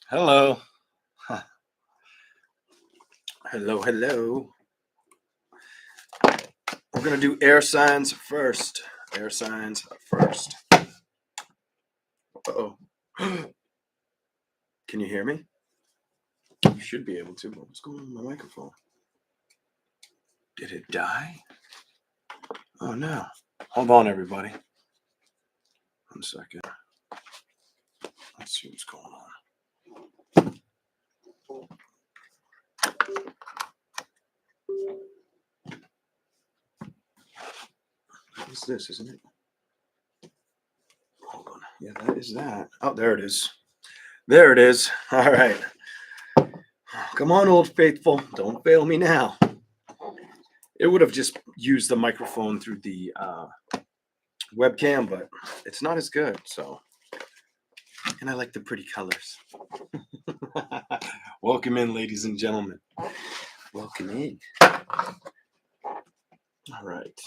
Hello. Huh. Hello, hello. We're going to do air signs first. Air signs first. Uh-oh. Can you hear me? You should be able to. What's going on with my microphone? Did it die? Oh, no. Hold on, everybody. 1 second. Let's see what's going on. What's this, isn't it? Hold on. Yeah, that is that. Oh, there it is. There it is. All right. Come on, old faithful. Don't fail me now. It would have just used the microphone through the webcam, but it's not as good. So, and I like the pretty colors. Welcome in, ladies and gentlemen. Welcome in. All right.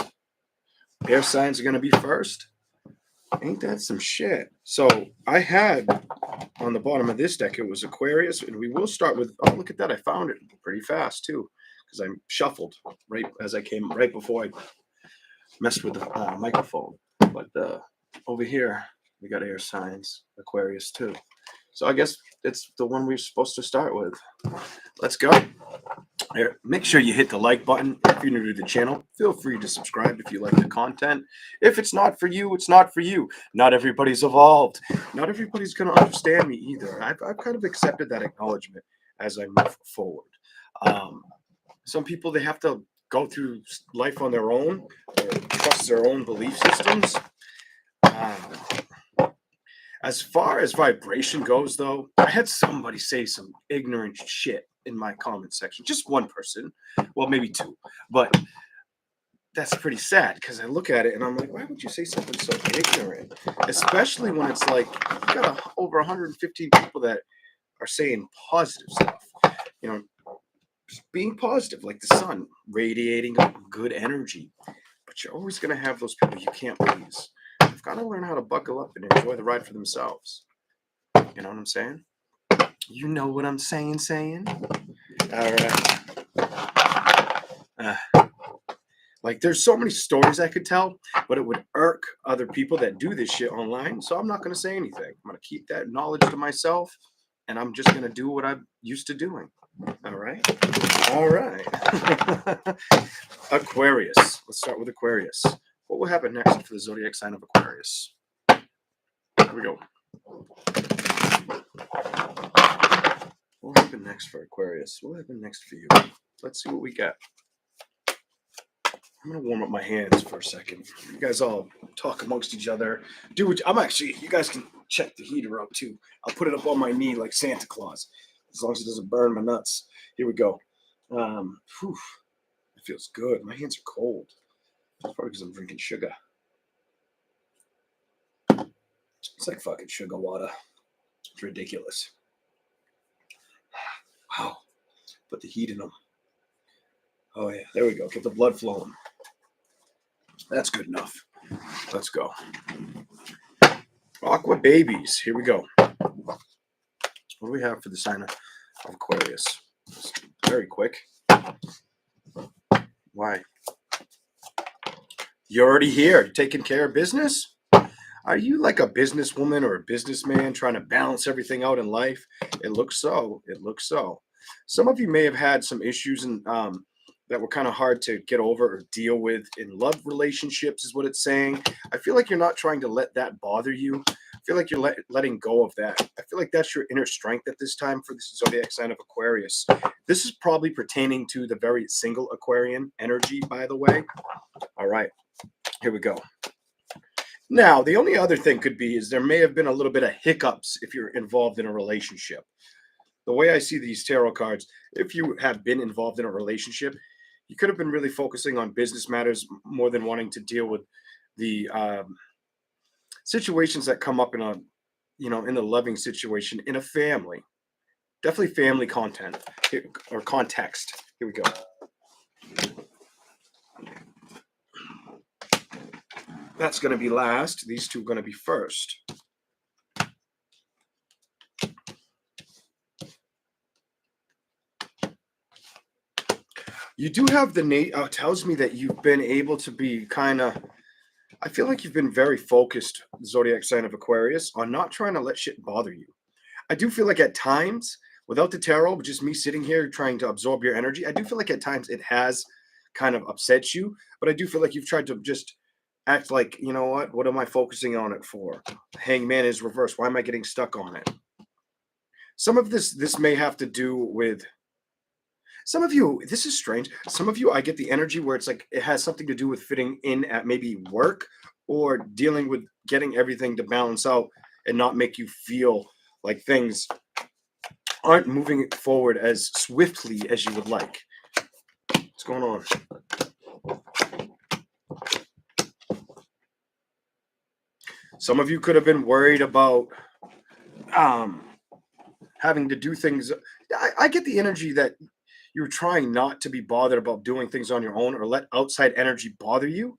Air signs are going to be first. Ain't that some shit? So I had on the bottom of this deck, it was Aquarius, and we will start with, oh, look at that. I found it pretty fast too, because I shuffled right as I came, right before I messed with the microphone. But over here, we got air signs, Aquarius too. So I guess it's the one we're supposed to start with. Let's go. Here, make sure you hit the like button. If you're new to the channel, feel free to subscribe if you like the content. If it's not for you, it's not for you. Not everybody's evolved. Not everybody's going to understand me either. I've kind of accepted that acknowledgement as I move forward. Some people, they have to go through life on their own, or trust their own belief systems. As far as vibration goes, though, I had somebody say some ignorant shit in my comment section. Just one person. Well, maybe two. But that's pretty sad because I look at it and I'm like, why would you say something so ignorant? Especially when it's like you got over 115 people that are saying positive stuff. You know, just being positive, like the sun, radiating good energy. But you're always going to have those people you can't please. You've got to learn how to buckle up and enjoy the ride for themselves. You know what I'm saying? You know what I'm saying? All right. Like, there's so many stories I could tell, but it would irk other people that do this shit online. So I'm not going to say anything. I'm going to keep that knowledge to myself, and I'm just going to do what I'm used to doing. All right. All right. Aquarius. Let's start with Aquarius. What will happen next for the zodiac sign of Aquarius? Here we go. What will happen next for Aquarius? What will happen next for you? Let's see what we got. I'm going to warm up my hands for a second. You guys all talk amongst each other. You guys can check the heater out too. I'll put it up on my knee like Santa Claus, as long as it doesn't burn my nuts. Here we go. It feels good. My hands are cold. It's probably because I'm drinking sugar. It's like fucking sugar water. It's ridiculous. Wow. Put the heat in them. Oh yeah, there we go. Get the blood flowing. That's good enough. Let's go. Aqua babies. Here we go. What do we have for the sign of Aquarius? It's very quick. Why? You're already here. You're taking care of business? Are you like a businesswoman or a businessman trying to balance everything out in life? It looks so. It looks so. Some of you may have had some issues that were kind of hard to get over or deal with in love relationships, is what it's saying. I feel like you're not trying to let that bother you. I feel like you're letting go of that. I feel like that's your inner strength at this time for the zodiac sign of Aquarius. This is probably pertaining to the very single Aquarian energy, by the way. All right, here we go. Now, the only other thing could be is there may have been a little bit of hiccups if you're involved in a relationship. The way I see these tarot cards, if you have been involved in a relationship, you could have been really focusing on business matters more than wanting to deal with the situations that come up in in the loving situation in a family. Definitely family content or context. Here we go. That's going to be last. These two are going to be first. You do have the tells me that you've been able to be kind of. I feel like you've been very focused, zodiac sign of Aquarius, on not trying to let shit bother you. I do feel like at times, without the tarot, but just me sitting here trying to absorb your energy, I do feel like at times it has kind of upset you. But I do feel like you've tried to just act like, you know what? What am I focusing on it for? Hangman is reversed. Why am I getting stuck on it? Some of this may have to do with some of you. This is strange. Some of you, I get the energy where it's like it has something to do with fitting in at maybe work or dealing with getting everything to balance out and not make you feel like things aren't moving forward as swiftly as you would like. What's going on? Some of you could have been worried about having to do things. I get the energy that you're trying not to be bothered about doing things on your own or let outside energy bother you.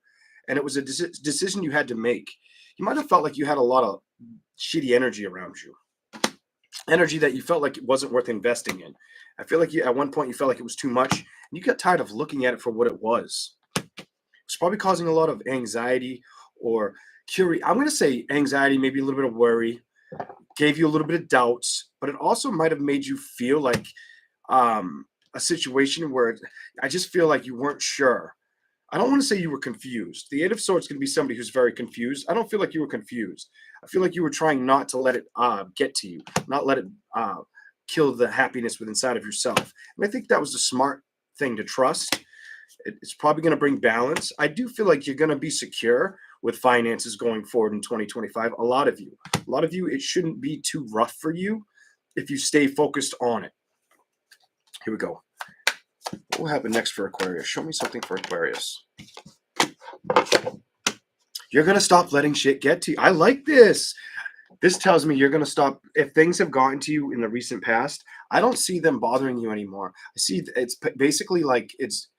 And it was a decision you had to make. You might have felt like you had a lot of shitty energy around you, energy that you felt like it wasn't worth investing in. I feel like at one point you felt like it was too much and you got tired of looking at it for what it was. It's probably causing a lot of anxiety or curiosity. I'm going to say anxiety, maybe a little bit of worry, gave you a little bit of doubts, but it also might have made you feel like a situation where I just feel like you weren't sure. I don't want to say you were confused. The Eight of Swords can be somebody who's very confused. I don't feel like you were confused. I feel like you were trying not to let it get to you, not let it kill the happiness within inside of yourself. And I think that was the smart thing to trust. It's probably going to bring balance. I do feel like you're going to be secure with finances going forward in 2025. A lot of you, it shouldn't be too rough for you if you stay focused on it. Here we go. What will happen next for Aquarius? Show me something for Aquarius. You're going to stop letting shit get to you. I like this. This tells me you're going to stop. If things have gotten to you in the recent past, I don't see them bothering you anymore. I see it's basically like it's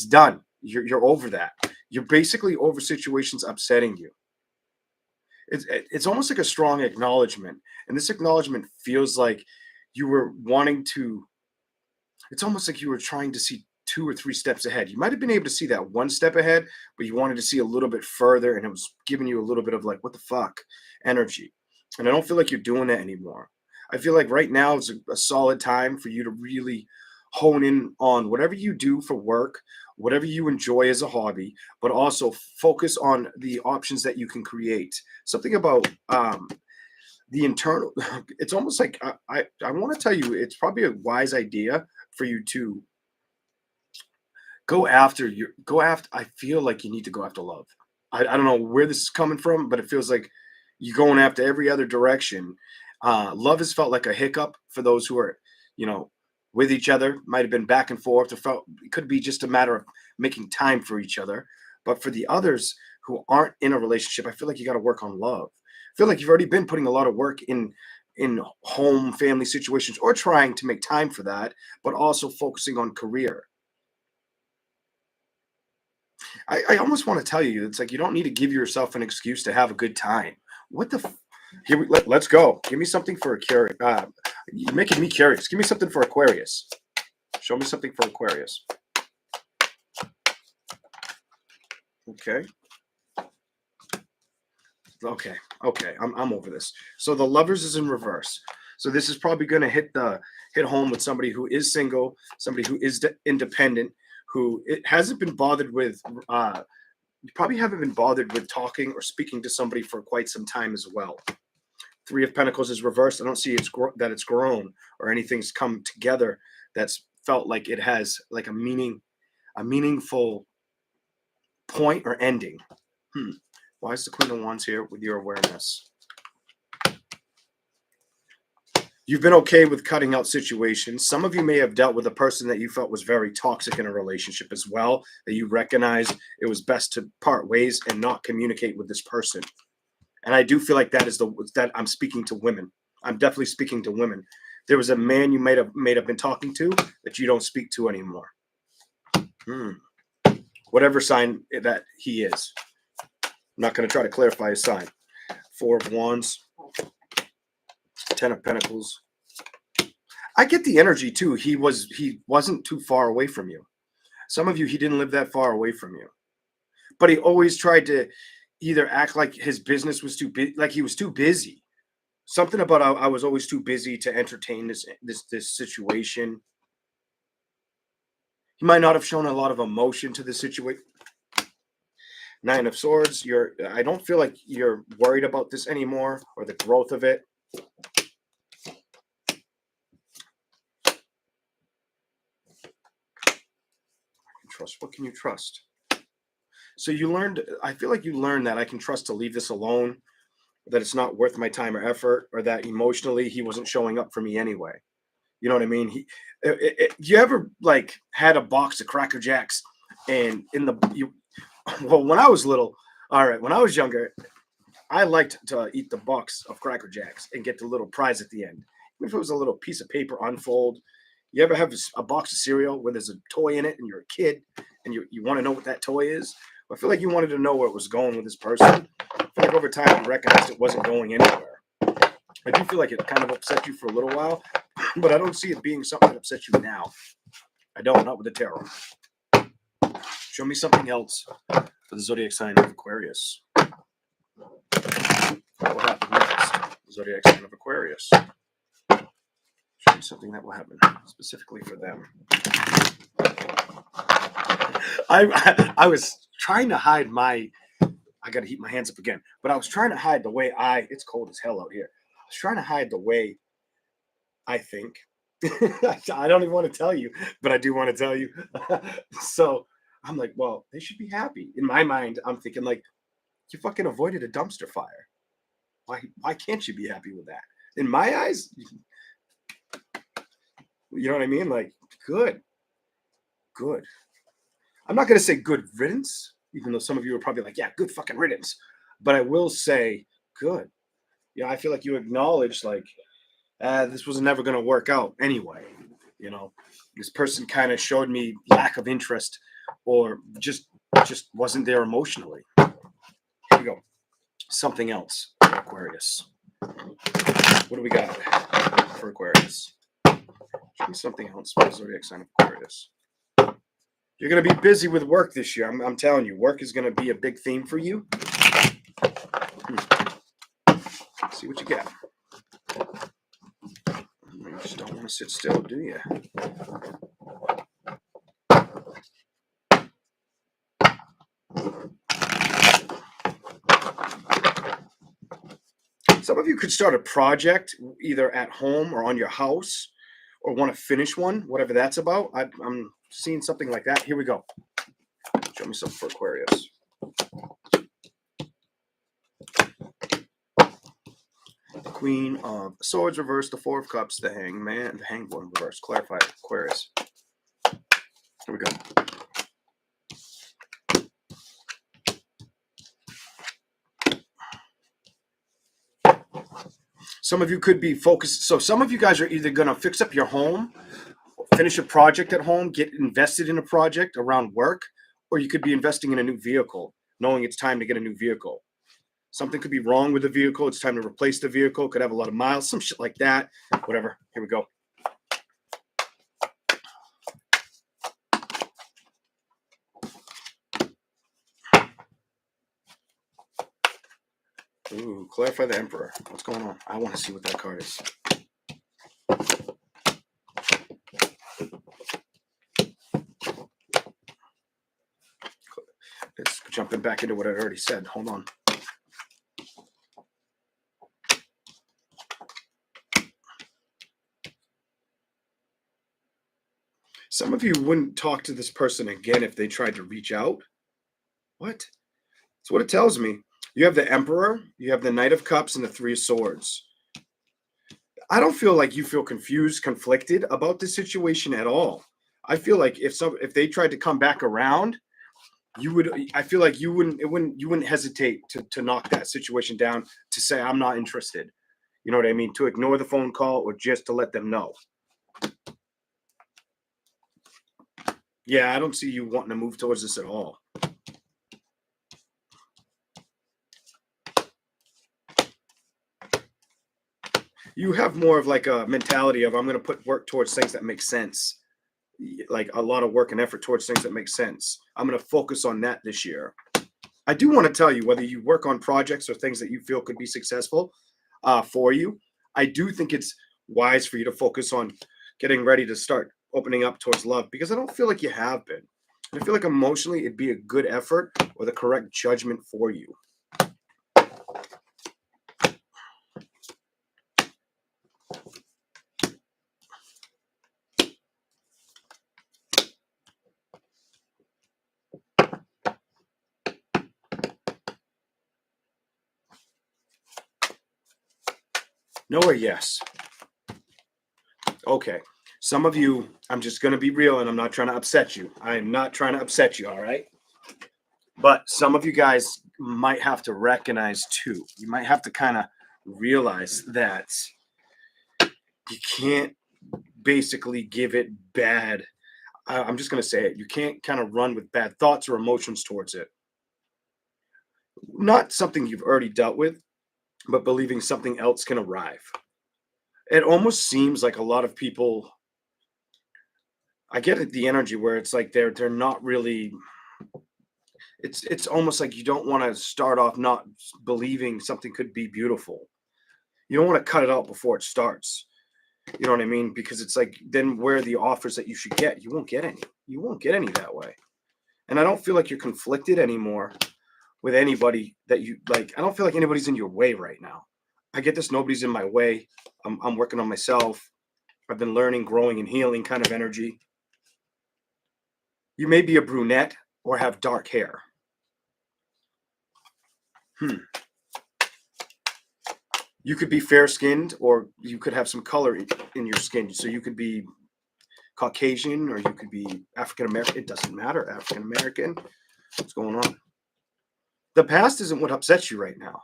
done. You're over that. You're basically over situations upsetting you. It's almost like a strong acknowledgement. And this acknowledgement feels like you were wanting to, it's almost like you were trying to see 2 or 3 steps ahead. You might have been able to see that 1 step ahead, but you wanted to see a little bit further, and it was giving you a little bit of like, what the fuck energy. And I don't feel like you're doing that anymore. I feel like right now is a solid time for you to really hone in on whatever you do for work, whatever you enjoy as a hobby, but also focus on the options that you can create. Something about the internal, it's almost like I want to tell you, it's probably a wise idea for you to I feel like you need to go after love. I don't know where this is coming from, but it feels like you're going after every other direction. Love has felt like a hiccup for those who are, with each other. Might have been back and forth. It could be just a matter of making time for each other. But for the others who aren't in a relationship, I feel like you got to work on love. I feel like you've already been putting a lot of work in home family situations or trying to make time for that, but also focusing on career. I almost want to tell you, it's like you don't need to give yourself an excuse to have a good time. What the? Let's go. Give me something for Aquarius. You're making me curious. Give me something for Aquarius. Show me something for Aquarius. Okay. Okay. I'm over this. So the Lovers is in reverse. So this is probably going to hit home with somebody who is single, somebody who is independent, who it hasn't been bothered with. You probably haven't been bothered with talking or speaking to somebody for quite some time as well. 3 of Pentacles is reversed. I don't see that it's grown or anything's come together that's felt like it has like a meaningful point or ending. Why is the Queen of Wands here with your awareness? You've been okay with cutting out situations. Some of you may have dealt with a person that you felt was very toxic in a relationship as well, that you recognized it was best to part ways and not communicate with this person. And I do feel like that I'm speaking to women. I'm definitely speaking to women. There was a man you may have been talking to that you don't speak to anymore. Whatever sign that he is. I'm not going to try to clarify his sign. 4 of Wands. 10 of Pentacles. I get the energy too. He wasn't too far away from you. Some of you, he didn't live that far away from you, but he always tried to either act like his business was too big, like he was too busy. Something about I was always too busy to entertain this situation. He might not have shown a lot of emotion to the situation. Nine of Swords. I don't feel like you're worried about this anymore or the growth of it. Trust. What can you trust? So you learned, I feel like you learned that I can trust to leave this alone, that it's not worth my time or effort, or that emotionally he wasn't showing up for me anyway. You know what I mean? You ever like had a box of Cracker Jacks and well, when I was little, all right, when I was younger, I liked to eat the box of Cracker Jacks and get the little prize at the end. Even if it was a little piece of paper unfold. You ever have a box of cereal where there's a toy in it and you're a kid and you want to know what that toy is? I feel like you wanted to know where it was going with this person. I feel like over time you recognized it wasn't going anywhere. I do feel like it kind of upset you for a little while, but I don't see it being something that upsets you now. I don't, not with the tarot. Show me something else for the zodiac sign of Aquarius. What will happen next? The zodiac sign of Aquarius. Show me something that will happen specifically for them. I was trying to hide my. I got to heat my hands up again. But I was trying to hide the way it's cold as hell out here. I was trying to hide the way I think. I don't even want to tell you, but I do want to tell you. So I'm like, well, they should be happy. In my mind, I'm thinking like, you fucking avoided a dumpster fire. Why can't you be happy with that? In my eyes, you know what I mean? Like, good. I'm not going to say good riddance, even though some of you are probably like, yeah, good fucking riddance. But I will say good. Yeah, I feel like you acknowledge like, this was never going to work out anyway. You know, this person kind of showed me lack of interest or just wasn't there emotionally. Here we go. Something else, Aquarius. What do we got for Aquarius? Show me something else for the zodiac sign of Aquarius. You're going to be busy with work this year. I'm telling you, work is going to be a big theme for you. See what you get. You just don't want to sit still, do you? Some of you could start a project either at home or on your house or want to finish one, whatever that's about. I'm seeing something like that. Here we go. Show me something for Aquarius. The Queen of Swords reversed, the Four of Cups, the Hangman, the Hanged One reversed. Clarify Aquarius. Here we go. Some of you could be focused. So some of you guys are either going to fix up your home, finish a project at home, get invested in a project around work, or you could be investing in a new vehicle, knowing it's time to get a new vehicle. Something could be wrong with the vehicle. It's time to replace the vehicle. Could have a lot of miles, some shit like that. Whatever. Here we go. Ooh, clarify the Emperor. What's going on? I want to see what that card is. It's jumping back into what I already said. Hold on. Some of you wouldn't talk to this person again if they tried to reach out. What? That's what it tells me. You have the Emperor, you have the Knight of Cups, and the Three of Swords. I don't feel like you feel confused, conflicted about this situation at all. I feel like if they tried to come back around, I feel like you wouldn't hesitate to knock that situation down, to say I'm not interested. You know what I mean? To ignore the phone call or just to let them know. Yeah, I don't see you wanting to move towards this at all. You have more of like a mentality of I'm going to put work towards things that make sense. like a lot of work and effort towards things that make sense. I'm going to focus on that this year. I do want to tell you, whether you work on projects or things that you feel could be successful for you, I do think it's wise for you to focus on getting ready to start opening up towards love, because I don't feel like you have been. I feel like emotionally it'd be a good effort or the correct judgment for you. No or yes? Okay. Some of you, I'm just going to be real, and I'm not trying to upset you. I am not trying to upset you, all right? But some of you guys might have to recognize too. You might have to kind of realize that you can't basically give it bad. I'm just going to say it. You can't kind of run with bad thoughts or emotions towards it. Not something you've already dealt with, but believing something else can arrive. It almost seems like a lot of people, I get it, the energy where it's like they're not really, it's almost like you don't want to start off not believing something could be beautiful. You don't want to cut it out before it starts. You know what I mean? Because it's like, then where are the offers that you should get? You won't get any. You won't get any that way. And I don't feel like you're conflicted anymore with anybody that you like. I don't feel like anybody's in your way right now. I get this. Nobody's in my way. I'm working on myself. I've been learning, growing, and healing kind of energy. You may be a brunette or have dark hair. You could be fair-skinned, or you could have some color in your skin. So you could be Caucasian, or you could be African-American. It doesn't matter. African-American. What's going on? The past isn't what upsets you right now.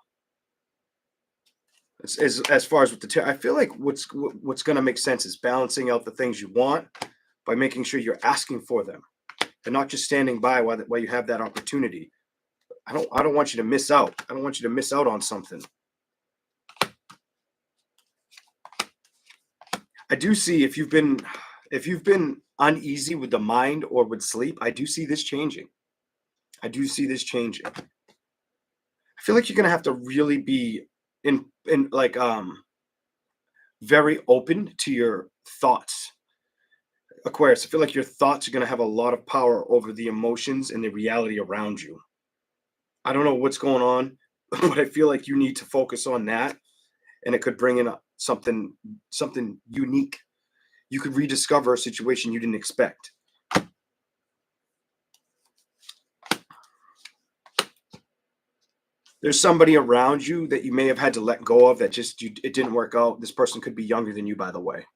As far as with the I feel like what's going to make sense is balancing out the things you want by making sure you're asking for them and not just standing by while you have that opportunity. I don't want you to miss out. I don't want you to miss out on something. I do see if you've been uneasy with the mind or with sleep, I do see this changing. I do see this changing. I feel like you're gonna have to really be in like very open to your thoughts. Aquarius, I feel like your thoughts are gonna have a lot of power over the emotions and the reality around you. I don't know what's going on, but I feel like you need to focus on that, and it could bring in something unique. You could rediscover a situation you didn't expect. There's somebody around you that you may have had to let go of that just it didn't work out. This person could be younger than you, by the way.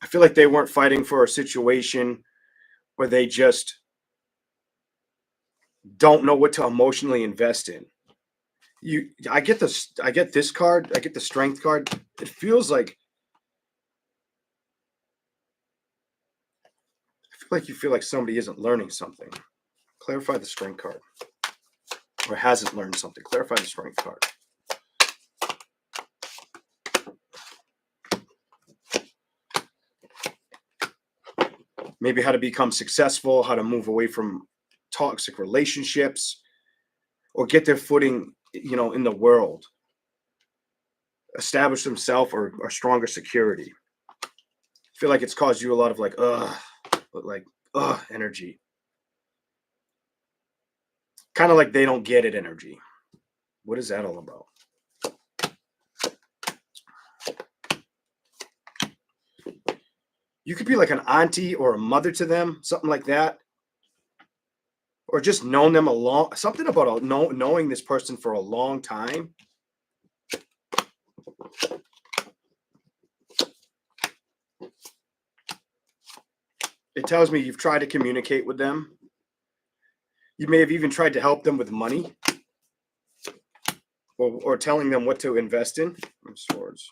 I feel like they weren't fighting for a situation where they just don't know what to emotionally invest in. I get this card, I get the strength card. It feels like you feel like somebody isn't learning something. Clarify the strength card. Or hasn't learned something. Clarify the strength card. Maybe how to become successful, how to move away from toxic relationships, or get their footing, in the world. Establish themselves or stronger security. I feel like it's caused you a lot of energy. Kind of like they don't get it energy. What is that all about? You could be like an auntie or a mother to them, something like that. Or just known them something about knowing this person for a long time. It tells me you've tried to communicate with them. You may have even tried to help them with money. Or telling them what to invest in. Swords.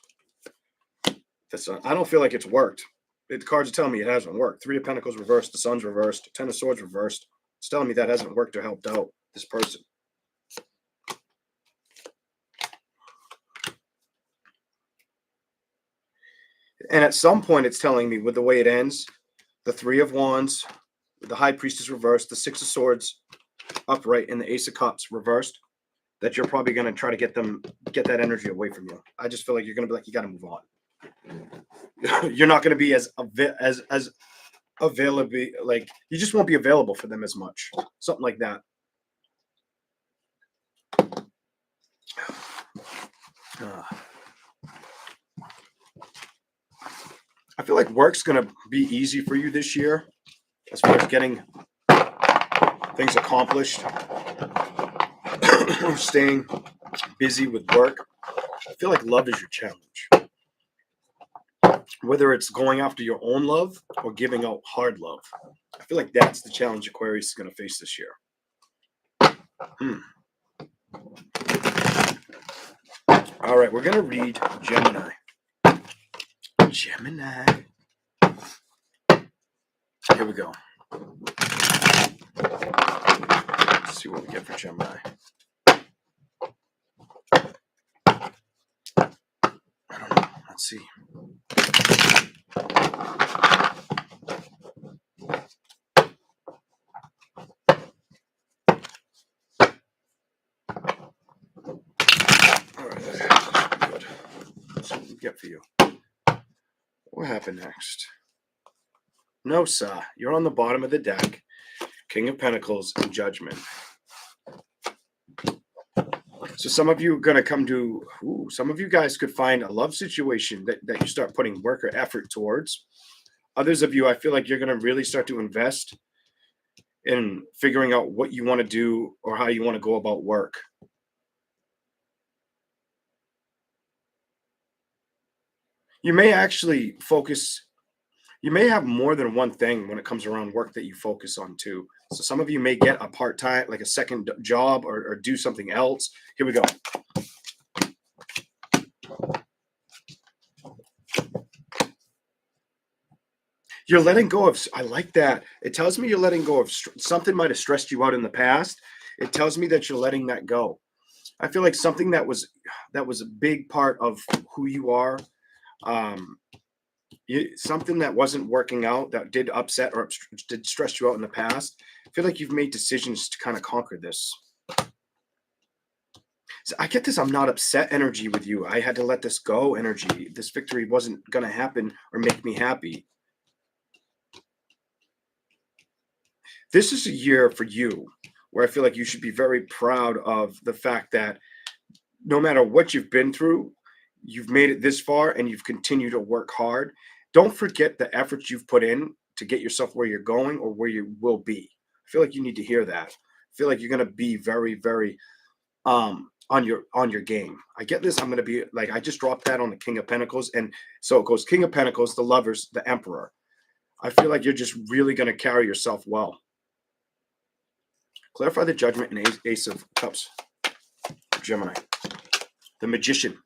I don't feel like it's worked. The cards are telling me it hasn't worked. 3 of Pentacles reversed. The Sun's reversed. 10 of Swords reversed. It's telling me that hasn't worked or helped out this person. And at some point, it's telling me with the way it ends, the Three of Wands, the High Priestess reversed, the Six of Swords upright, and the Ace of Cups reversed, that you're probably going to try to get that energy away from you. I just feel like you're going to be like, you got to move on. You're not going to be as available, like you just won't be available for them as much. Something like that. I feel like work's going to be easy for you this year as far as getting things accomplished. Staying busy with work. I feel like love is your challenge. Whether it's going after your own love or giving out hard love. I feel like that's the challenge Aquarius is going to face this year. All right, we're going to read Gemini. Gemini. Here we go. Let's see what we get for Gemini. I don't know. Let's see. All right, good. Let's see what we get for you. What happened next? No, sir. You're on the bottom of the deck. King of Pentacles and Judgment. So some of you are going to come to, some of you guys could find a love situation that you start putting work or effort towards. Others of you, I feel like you're going to really start to invest in figuring out what you want to do or how you want to go about work. You may actually focus, you may have more than one thing when it comes around work that you focus on too. So some of you may get a part-time, like a second job or do something else. Here we go. You're letting go of, I like that. It tells me you're letting go of something might have stressed you out in the past. It tells me that you're letting that go. I feel like something that was a big part of who you are. Something that wasn't working out, that did upset or did stress you out in the past. I feel like you've made decisions to kind of conquer this. So I get this I'm not upset energy with you. I had to let this go energy. This victory wasn't going to happen or make me happy. This is a year for you where I feel like you should be very proud of the fact that no matter what you've been through, you've made it this far and you've continued to work hard. Don't forget the efforts you've put in to get yourself where you're going or where you will be. I feel like you need to hear that. I feel like you're going to be very, very on your game. I get this. I'm going to be like, I just dropped that on the King of Pentacles. And so it goes King of Pentacles, the Lovers, the Emperor. I feel like you're just really going to carry yourself well. Clarify the Judgment and Ace of Cups. Gemini. The Magician.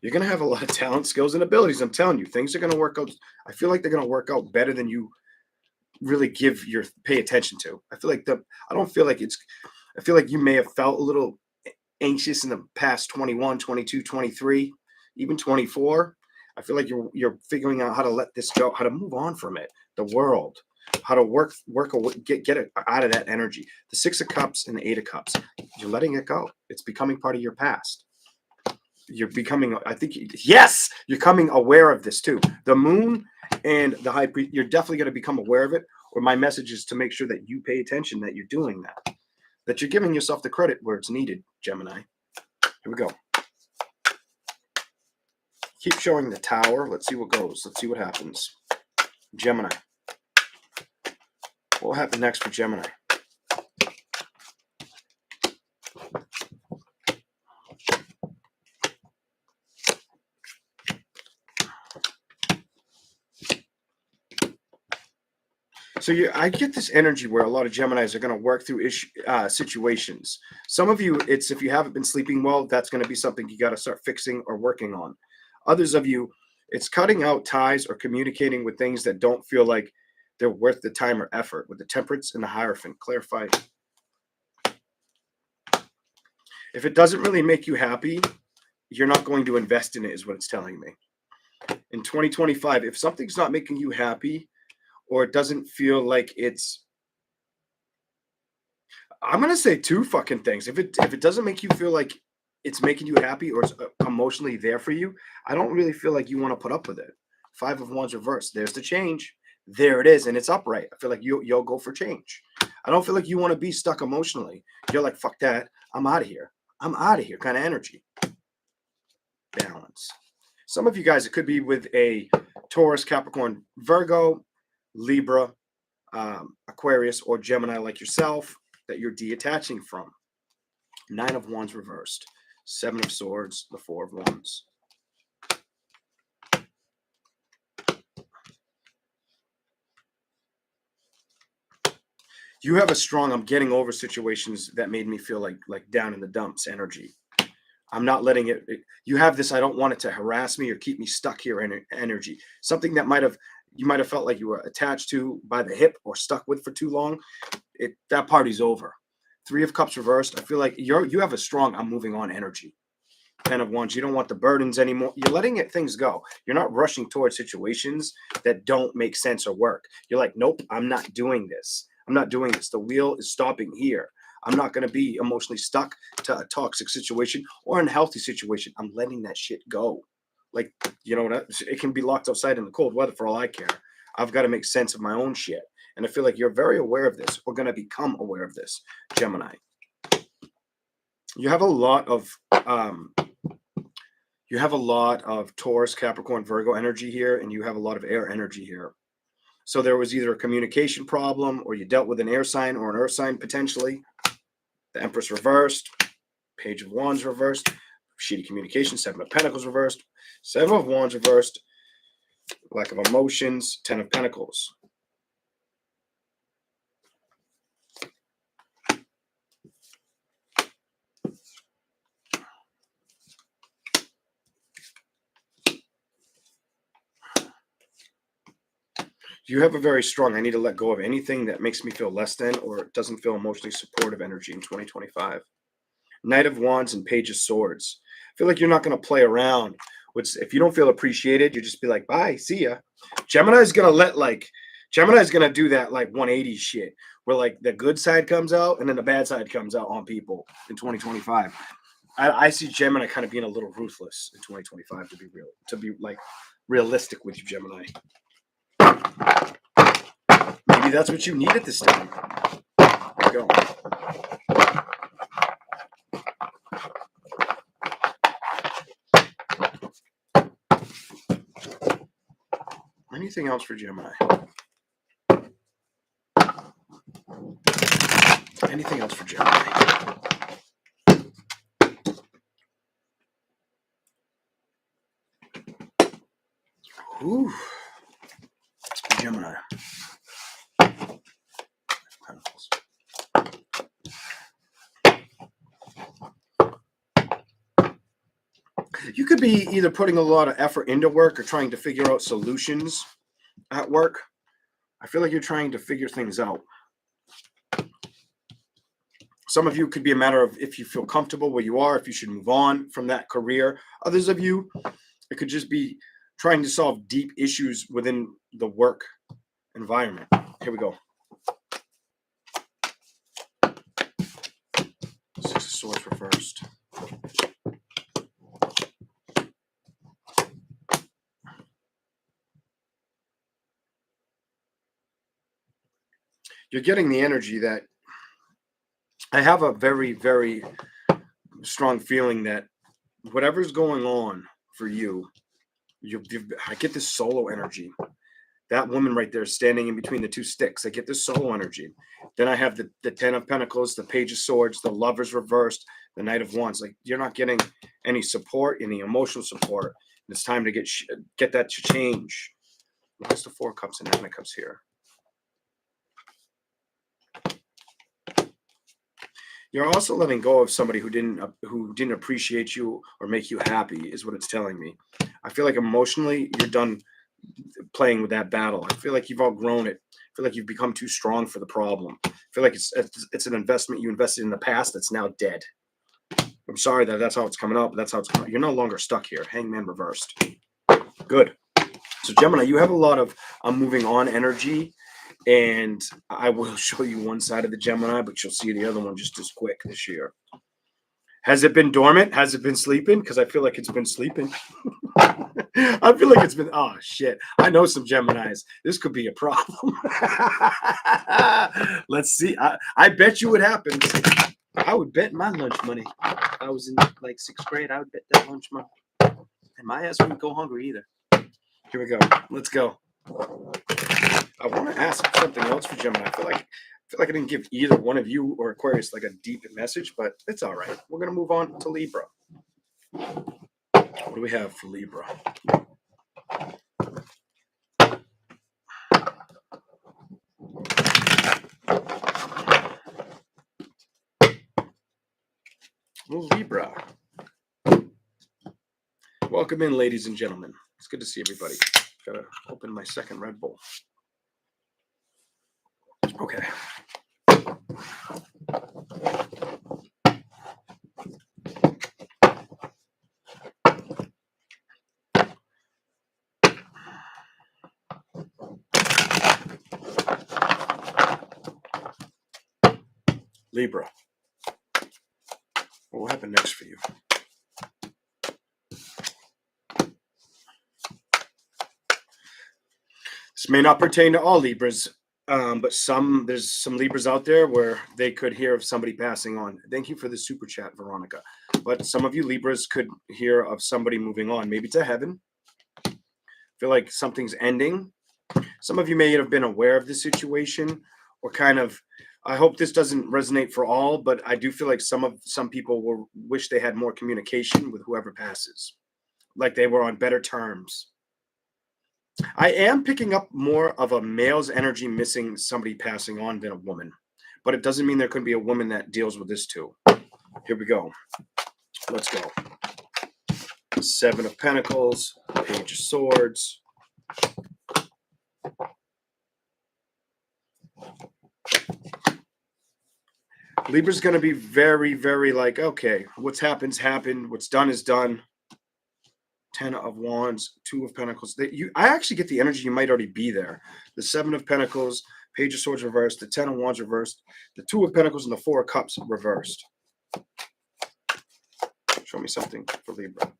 You're going to have a lot of talent, skills, and abilities. I'm telling you, things are going to work out. I feel like they're going to work out better than you really pay attention to. I feel like I feel like you may have felt a little anxious in the past 21, 22, 23, even 24. I feel like you're figuring out how to let this go, how to move on from it, the world, how to get it out of that energy. The Six of Cups and the Eight of Cups. You're letting it go. It's becoming part of your past. You're becoming, yes, you're coming aware of this too. The Moon and the High Priest, you're definitely going to become aware of it. Or my message is to make sure that you pay attention, that you're doing that you're giving yourself the credit where it's needed, Gemini. Here we go. Keep showing the Tower. Let's see what goes. Let's see what happens. Gemini. What will happen next for Gemini? So I get this energy where a lot of Geminis are going to work through situations. Some of you, it's if you haven't been sleeping well, that's going to be something you got to start fixing or working on. Others of you, it's cutting out ties or communicating with things that don't feel like they're worth the time or effort. With the Temperance and the Hierophant, clarify. If it doesn't really make you happy, you're not going to invest in it, is what it's telling me. in 2025, if something's not making you happy or it doesn't feel like it's, I'm gonna say two fucking things. If it doesn't make you feel like it's making you happy or it's emotionally there for you, I don't really feel like you want to put up with it. Five of Wands reversed. There's the change. There it is, and it's upright. I feel like you'll go for change. I don't feel like you want to be stuck emotionally. You're like, fuck that. I'm out of here. I'm out of here. Kind of energy. Balance. Some of you guys, it could be with a Taurus, Capricorn, Virgo, Libra, Aquarius, or Gemini like yourself that you're detaching from. Nine of Wands reversed. Seven of Swords, the Four of Wands. You have a strong, I'm getting over situations that made me feel like down in the dumps energy. I'm not letting it, you have this, I don't want it to harass me or keep me stuck here energy. Something that you might have felt like you were attached to by the hip or stuck with for too long. That party's over. Three of Cups reversed. I feel like you have a strong, I'm moving on energy. 10 of Wands. You don't want the burdens anymore. You're letting things go. You're not rushing towards situations that don't make sense or work. You're like, nope, I'm not doing this. I'm not doing this. The wheel is stopping here. I'm not going to be emotionally stuck to a toxic situation or an unhealthy situation. I'm letting that shit go. Like, it can be locked outside in the cold weather for all I care. I've got to make sense of my own shit. And I feel like you're very aware of this. We're going to become aware of this, Gemini. You have a lot of Taurus, Capricorn, Virgo energy here, and you have a lot of air energy here. So there was either a communication problem, or you dealt with an air sign or an earth sign potentially. The Empress reversed. Page of Wands reversed. Shitty communication. Seven of Pentacles reversed. Seven of Wands reversed. Lack of emotions. 10 of Pentacles. You have a very strong, I need to let go of anything that makes me feel less than or doesn't feel emotionally supportive energy in 2025. Knight of Wands and Page of Swords. I feel like you're not going to play around. If you don't feel appreciated, you just be like, bye, see ya. Gemini's going to do that like 180 shit where like the good side comes out and then the bad side comes out on people in 2025. I see Gemini kind of being a little ruthless in 2025 to be like realistic with you, Gemini. Maybe that's what you need at this time. There you go. Anything else for Gemini? Anything else for Gemini? Ooh. Gemini. Pentacles. You could be either putting a lot of effort into work or trying to figure out solutions at work. I feel like you're trying to figure things out. Some of you could be a matter of if you feel comfortable where you are, if you should move on from that career. Others of you, it could just be trying to solve deep issues within the work environment. Here we go. Six of Swords reversed. You're getting the energy that I have a very, very strong feeling that whatever's going on for you, I get this solo energy. That woman right there standing in between the two sticks. I get this solo energy. Then I have the 10 of Pentacles, the Page of Swords, the Lovers reversed, the Knight of Wands. Like you're not getting any support, any emotional support. It's time to get that to change. Where's the Four of Cups and Nine of Cups here? You're also letting go of somebody who didn't appreciate you or make you happy, is what it's telling me. I feel like emotionally you're done playing with that battle. I feel like you've outgrown it. I feel like you've become too strong for the problem. I feel like it's an investment you invested in the past that's now dead. I'm sorry that's how it's coming up. But that's how it's coming. You're no longer stuck here. Hangman reversed. Good. So Gemini, you have a lot of moving on energy, and I will show you one side of the Gemini, but you'll see the other one just as quick this year. Has it been dormant? Has it been sleeping? Because I feel like it's been sleeping. I feel like it's been, oh shit. I know some Geminis. This could be a problem. Let's see. I bet you it happens. I would bet my lunch money. If I was in like 6th grade, I would bet that lunch money. And my ass wouldn't go hungry either. Here we go. Let's go. I want to ask something else for Gemini. I feel like I didn't give either one of you or Aquarius like a deep message, but it's all right. We're going to move on to Libra. What do we have for Libra? Well, Libra. Welcome in, ladies and gentlemen. It's good to see everybody. Gotta open my second Red Bull. Okay. Libra. What will happen next for you? This may not pertain to all Libras, but there's some Libras out there where they could hear of somebody passing on. Thank you for the super chat, Veronica. But some of you Libras could hear of somebody moving on, maybe to heaven. Feel like something's ending. Some of you may have been aware of the situation, or kind of. I hope this doesn't resonate for all, but I do feel like some people will wish they had more communication with whoever passes, like they were on better terms. I am picking up more of a male's energy missing somebody passing on than a woman, but it doesn't mean there couldn't be a woman that deals with this too. Here we go. Let's go. 7 of Pentacles, Page of Swords. Libra's going to be very, very like, okay, what's happened's happened. What's done is done. 10 of Wands, 2 of Pentacles. I actually get the energy you might already be there. The 7 of Pentacles, Page of Swords reversed, the 10 of Wands reversed, the 2 of Pentacles and the 4 of Cups reversed. Show me something for Libra.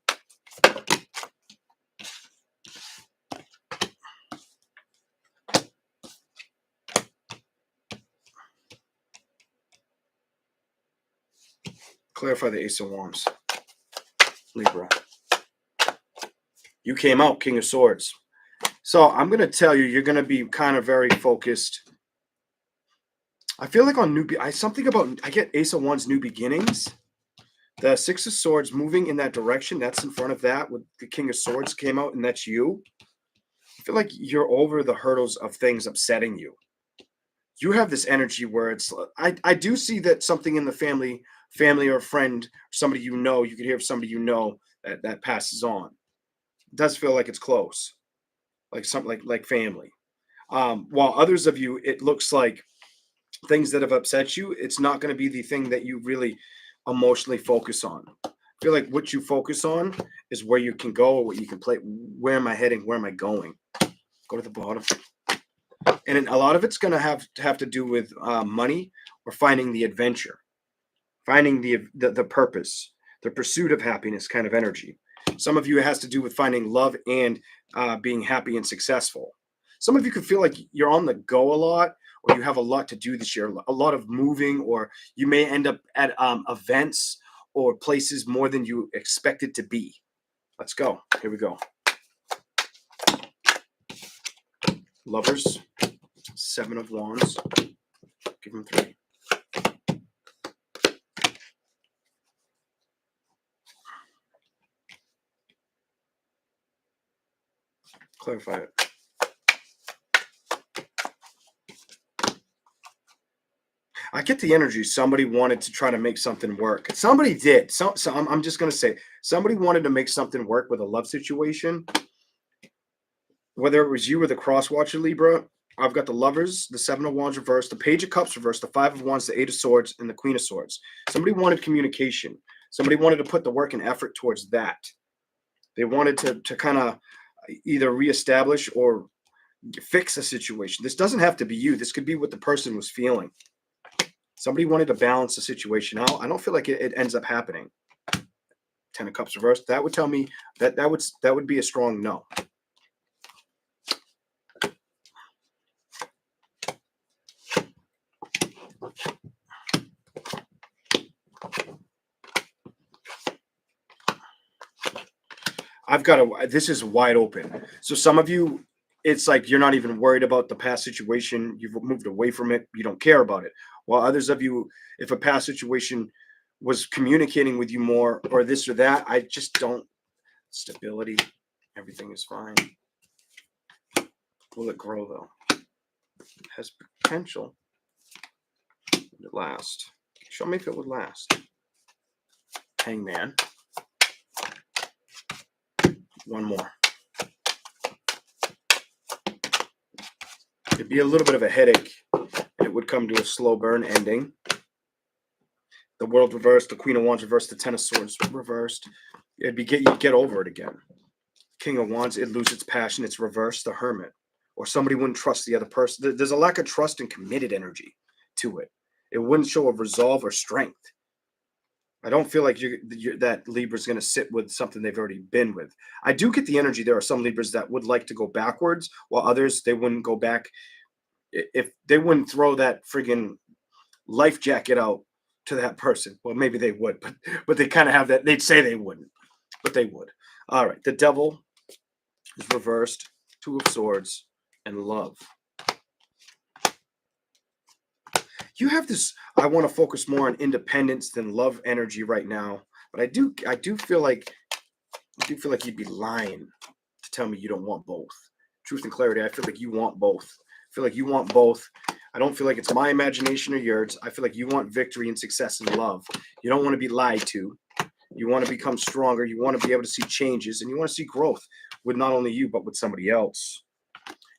Clarify the Ace of Wands. Libra. You came out King of Swords. So I'm going to tell you, you're going to be kind of very focused. I feel like on I get Ace of Wands, new beginnings. The 6 of Swords moving in that direction. That's in front of that with the King of Swords came out, and that's you. I feel like you're over the hurdles of things upsetting you. You have this energy where it's, I do see that something in the family or friend, somebody you know, you could hear of somebody you know that passes on. It does feel like it's close, like something like family. While others of you, it looks like things that have upset you, it's not going to be the thing that you really emotionally focus on. I feel like what you focus on is where you can go or what you can play. Where am I heading? Where am I going? Go to the bottom. And a lot of it's going to have to do with money or finding the adventure, finding the purpose, the pursuit of happiness kind of energy. Some of you, it has to do with finding love and being happy and successful. Some of you could feel like you're on the go a lot, or you have a lot to do this year, a lot of moving, or you may end up at events or places more than you expected to be. Let's go. Here we go. Lovers, 7 of Wands. Give them 3. Clarify it. I get the energy. Somebody wanted to try to make something work. Somebody did. So I'm just going to say somebody wanted to make something work with a love situation. Whether it was you or the cross watcher Libra, I've got the Lovers, the 7 of Wands reversed, the Page of Cups reversed, the 5 of Wands, the 8 of Swords, and the Queen of Swords. Somebody wanted communication. Somebody wanted to put the work and effort towards that. They wanted to kind of, either reestablish or fix a situation. This doesn't have to be you. This could be what the person was feeling. Somebody wanted to balance the situation out. I don't feel like it ends up happening. 10 of Cups reversed. That would tell me that would be a strong no. This is wide open. So some of you, it's like you're not even worried about the past situation. You've moved away from it. You don't care about it. While others of you, if a past situation was communicating with you more or this or that, I just don't. Stability. Everything is fine. Will it grow though? It has potential. Will it last? Show me if it would last. Hangman. One more. It'd be a little bit of a headache. It would come to a slow burn ending. The World reversed, the Queen of Wands reversed, the Ten of Swords reversed. You'd get over it again. King of Wands, it loses its passion. It's reversed, the Hermit. Or somebody wouldn't trust the other person. There's a lack of trust and committed energy to it. It wouldn't show a resolve or strength. I don't feel like that Libra's going to sit with something they've already been with. I do get the energy. There are some Libras that would like to go backwards, while others, they wouldn't go back. If they wouldn't throw that friggin' life jacket out to that person. Well, maybe they would, but they kind of have that. They'd say they wouldn't, but they would. All right. The Devil is reversed. Two of Swords and Love. You have this, I want to focus more on independence than love energy right now. But I do feel like you'd be lying to tell me you don't want both. Truth and clarity. I feel like you want both. I feel like you want both. I don't feel like it's my imagination or yours. I feel like you want victory and success and love. You don't want to be lied to. You want to become stronger. You want to be able to see changes, and you want to see growth with not only you, but with somebody else.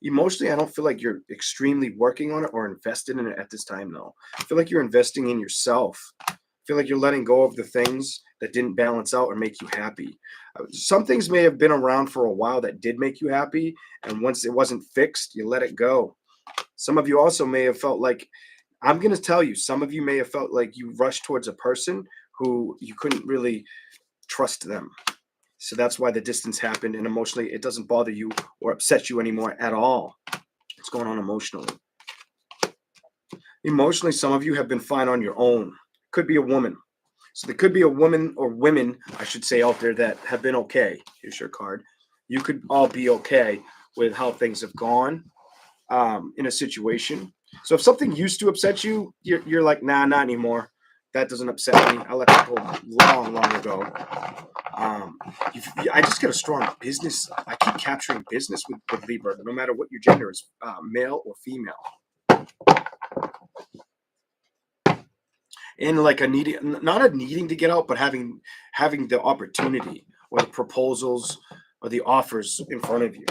Emotionally, I don't feel like you're extremely working on it or invested in it at this time, though. I feel like you're investing in yourself. I feel like you're letting go of the things that didn't balance out or make you happy. Some things may have been around for a while that did make you happy, and once it wasn't fixed, you let it go. Some of you also may have felt like, I'm going to tell you, some of you may have felt like you rushed towards a person who you couldn't really trust them. So that's why the distance happened, and emotionally, it doesn't bother you or upset you anymore at all. What's going on emotionally? Emotionally, some of you have been fine on your own. Could be a woman. So there could be a woman or women, I should say, out there that have been okay. Here's your card. You could all be okay with how things have gone in a situation. So if something used to upset you, you're like, nah, not anymore. That doesn't upset me. I let that go long, long ago. I just get a strong business. I keep capturing business with Libra, no matter what your gender is, male or female. And like not a needing to get out, but having the opportunity or the proposals or the offers in front of you.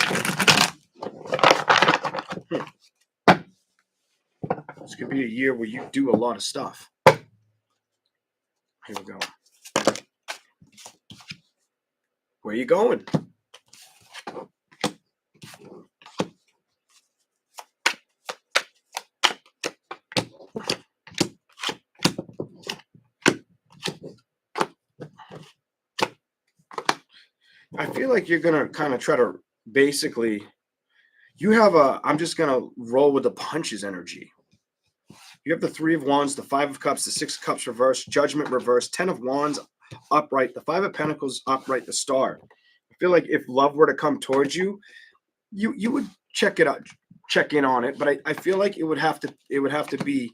This could be a year where you do a lot of stuff. Here we go. Where are you going? I feel like you're going to kind of try to basically, I'm just going to roll with the punches energy. You have the Three of Wands, the Five of Cups, the Six of Cups reversed, Judgment reversed, 10 of Wands upright, the Five of Pentacles upright, the Star. I feel like if love were to come towards you, you would check it out, check in on it. But I feel like it would have to be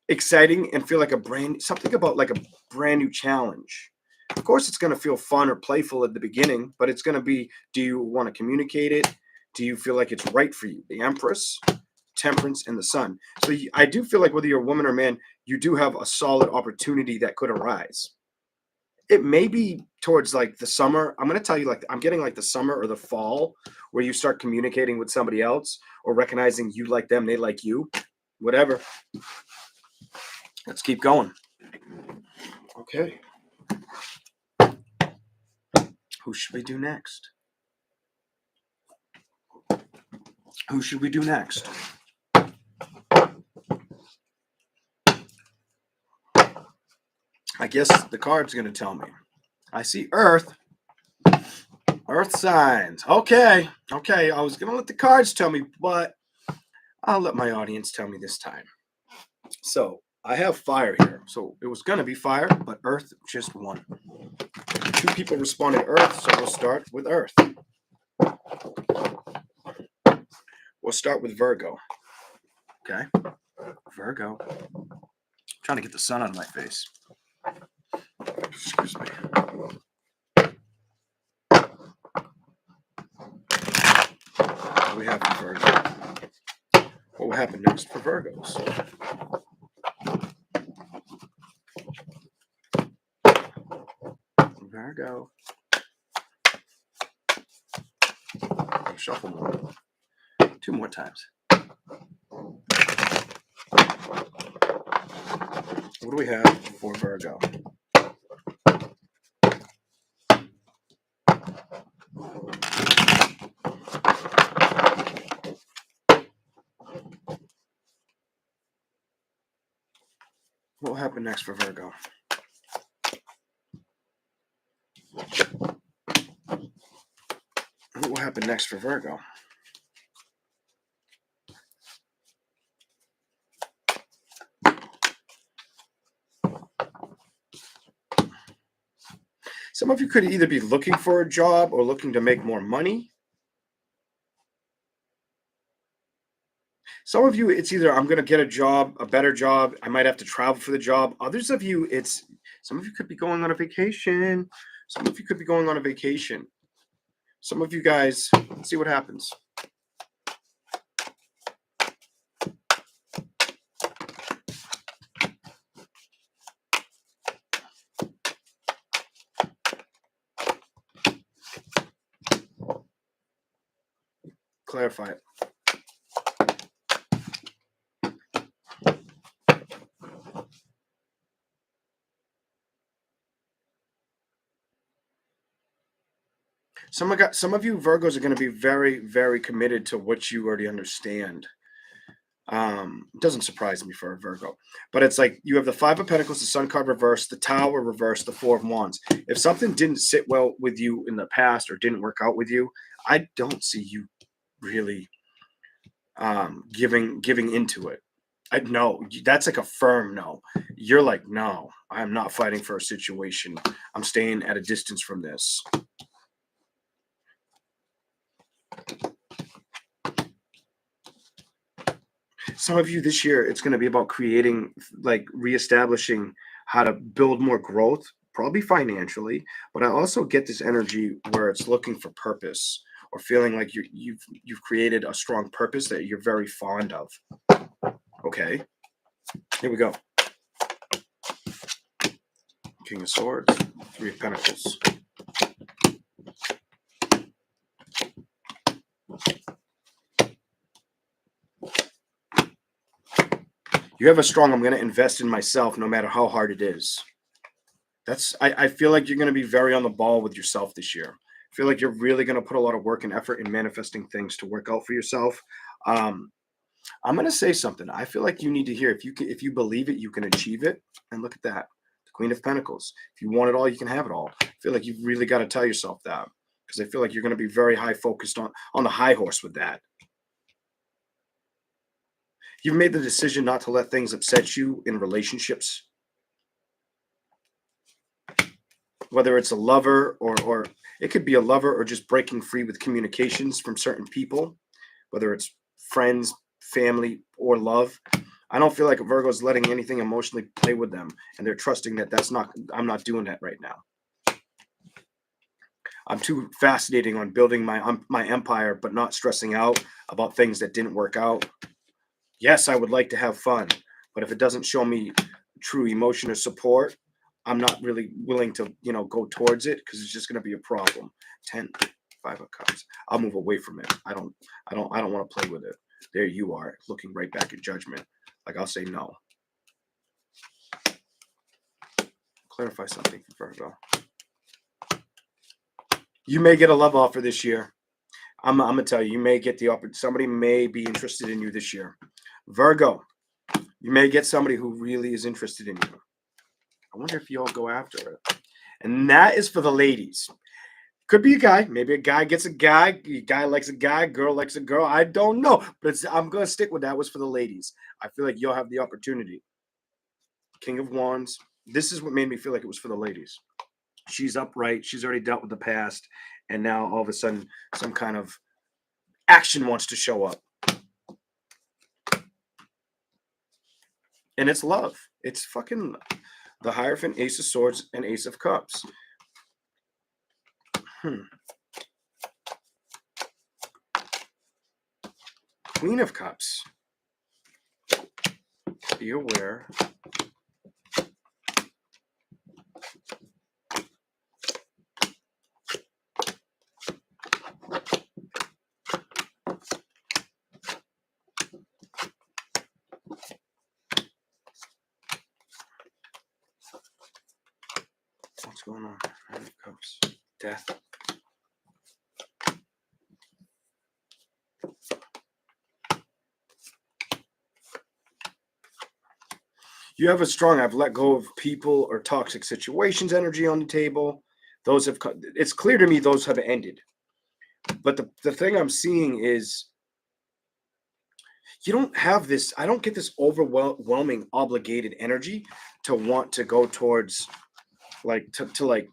exciting and feel like something about like a brand new challenge. Of course, it's going to feel fun or playful at the beginning, but it's going to be, do you want to communicate it? Do you feel like it's right for you? The Empress, Temperance, and the Sun. So I do feel like whether you're a woman or man, you do have a solid opportunity that could arise. It may be towards like the summer. I'm going to tell you, like, I'm getting like the summer or the fall where you start communicating with somebody else or recognizing you like them, they like you, whatever. Let's keep going. Okay. Who should we do next? Who should we do next? I guess the card's going to tell me. I see Earth. Earth signs. Okay. Okay. I was going to let the cards tell me, but I'll let my audience tell me this time. So I have fire here. So it was going to be fire, but Earth just won. 2 people responded Earth, so we'll start with Earth. We'll start with Virgo. Okay. Virgo. I'm trying to get the sun out of my face. Excuse me. What do we have for Virgo? What will happen next for Virgos? Virgo. I'll shuffle more. 2 more times. What do we have for Virgo? What will happen next for Virgo? What will happen next for Virgo? Some of you could either be looking for a job or looking to make more money. Some of you, it's either I'm going to get a job, a better job. I might have to travel for the job. Others of you, some of you could be going on a vacation. Some of you could be going on a vacation. Some of you guys, let's see what happens. Clarify it. Some of you Virgos are going to be very, very committed to what you already understand. It doesn't surprise me for a Virgo, but it's like you have the 5 of Pentacles, the Sun card reversed, the Tower reversed, the 4 of Wands. If something didn't sit well with you in the past or didn't work out with you, I don't see you really giving into it. No, that's like a firm no. You're like, no, I'm not fighting for a situation. I'm staying at a distance from this. Some of you this year, it's going to be about creating, like reestablishing how to build more growth, probably financially. But I also get this energy where it's looking for purpose or feeling like you've created a strong purpose that you're very fond of. Okay, here we go. King of Swords, 3 of Pentacles. You have a strong, I'm going to invest in myself no matter how hard it is. I feel like you're going to be very on the ball with yourself this year. I feel like you're really going to put a lot of work and effort in manifesting things to work out for yourself. I'm going to say something. I feel like you need to hear, if you believe it, you can achieve it. And look at that. The Queen of Pentacles. If you want it all, you can have it all. I feel like you've really got to tell yourself that, because I feel like you're going to be very high focused on the high horse with that. You've made the decision not to let things upset you in relationships. Whether it's a lover or it could be a lover or just breaking free with communications from certain people, whether it's friends, family, or love. I don't feel like Virgo's letting anything emotionally play with them, and they're trusting that I'm not doing that right now. I'm too fascinating on building my empire, but not stressing out about things that didn't work out. Yes, I would like to have fun, but if it doesn't show me true emotion or support, I'm not really willing to, go towards it, because it's just going to be a problem. 10, 5 of Cups. I'll move away from it. I don't want to play with it. There you are, looking right back at judgment. Like, I'll say no. Clarify something for Virgo. You may get a love offer this year. I'm gonna tell you, you may get the opportunity. Somebody may be interested in you this year. Virgo, you may get somebody who really is interested in you. I wonder if you'll go after it. And that is for the ladies. Could be a guy. Maybe a guy gets a guy. A guy likes a guy. Girl likes a girl. I don't know. But I'm going to stick with that was for the ladies. I feel like you'll have the opportunity. King of Wands. This is what made me feel like it was for the ladies. She's upright. She's already dealt with the past. And now all of a sudden, some kind of action wants to show up. And it's love. It's fucking the Hierophant, Ace of Swords, and Ace of Cups. Queen of Cups. Be aware. What's going on? Nine of Cups. Death. You have a strong, I've let go of people or toxic situations energy on the table. Those have, it's clear to me those have ended. But the thing I'm seeing is you don't have this, I don't get this overwhelming obligated energy to want to go towards like, to like,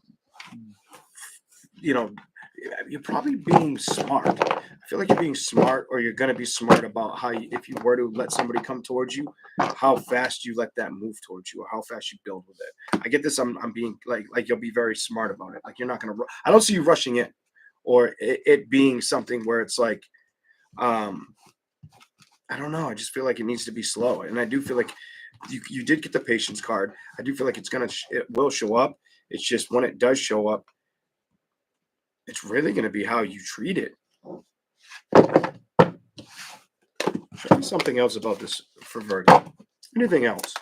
you know, you're probably being smart. I feel like you're being smart, or you're going to be smart about how you, if you were to let somebody come towards you, how fast you let that move towards you, or how fast you build with it. I get this. I'm being like you'll be very smart about it. Like you're not going to. I don't see you rushing in, or it being something where it's like, I don't know. I just feel like it needs to be slow, and I do feel like you did get the patience card. I do feel like it will show up. It's just when it does show up, it's really going to be how you treat it. Show me something else about this for Virgo. Anything else?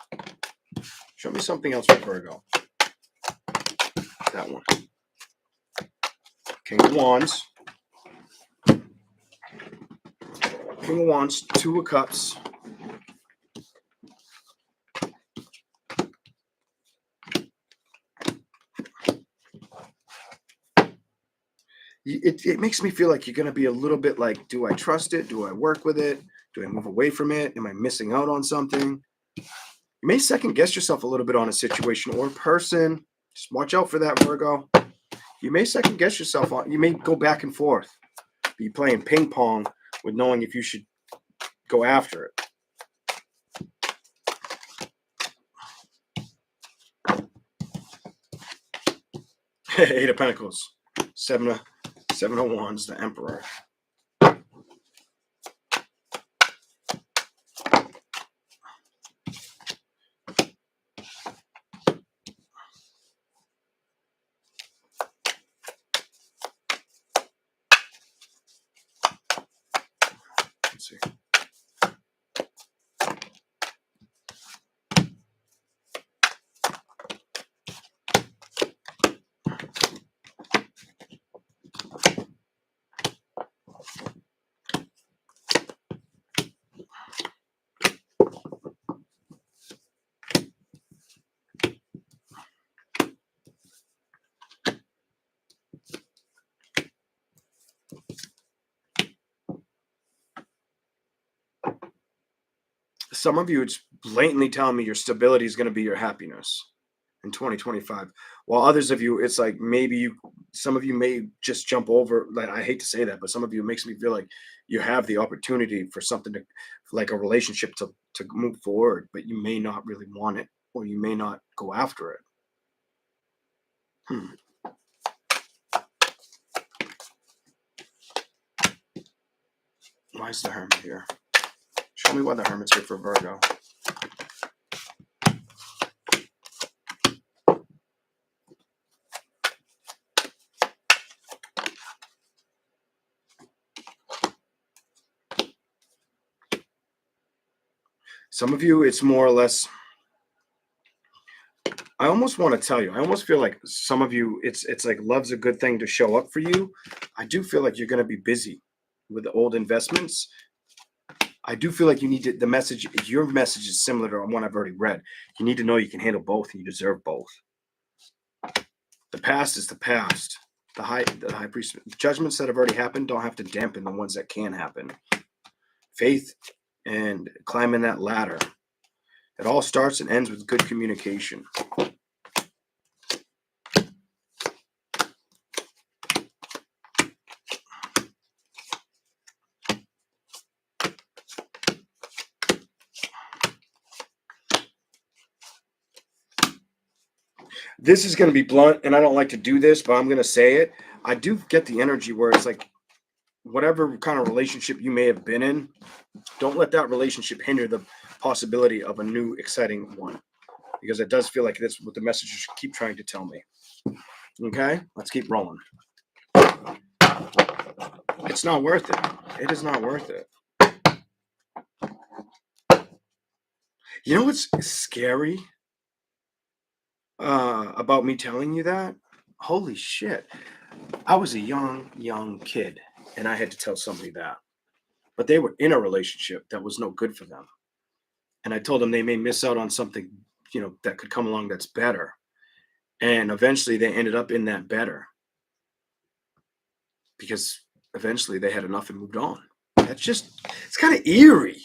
Show me something else for Virgo. That one. King of Wands. King of Wands, Two of Cups. It makes me feel like you're going to be a little bit like, do I trust it? Do I work with it? Do I move away from it? Am I missing out on something? You may second guess yourself a little bit on a situation or a person. Just watch out for that, Virgo. You may second guess yourself on. You may go back and forth. Be playing ping pong with knowing if you should go after it. Eight of Pentacles, Seven of Wands, the Emperor. Let's see. Some of you, it's blatantly telling me your stability is going to be your happiness in 2025. While others of you, it's like maybe some of you may just jump over. Like, I hate to say that, but some of you, it makes me feel like you have the opportunity for something to, like a relationship to move forward, but you may not really want it, or you may not go after it. Why is the Hermit here? Show me why the Hermit's here for Virgo. Some of you, it's more or less, I almost want to tell you, I almost feel like some of you, it's like love's a good thing to show up for you. I do feel like you're going to be busy. with the old investments, I do feel like you need to, the message, your message is similar to one I've already read. You need to know you can handle both and you deserve both. The past is the past. The high priest, judgments that have already happened don't have to dampen the ones that can happen. Faith and climbing that ladder. It all starts and ends with good communication. This is going to be blunt, and I don't like to do this, but I'm going to say it. I do get the energy where it's like, whatever kind of relationship you may have been in, don't let that relationship hinder the possibility of a new, exciting one. Because it does feel like that's what the messages keep trying to tell me. Okay? Let's keep rolling. It's not worth it. It is not worth it. You know what's scary about me telling you that? Holy shit. I was a young kid, and I had to tell somebody that. But they were in a relationship that was no good for them. And I told them they may miss out on something, that could come along that's better. And eventually they ended up in that better. Because eventually they had enough and moved on. It's kind of eerie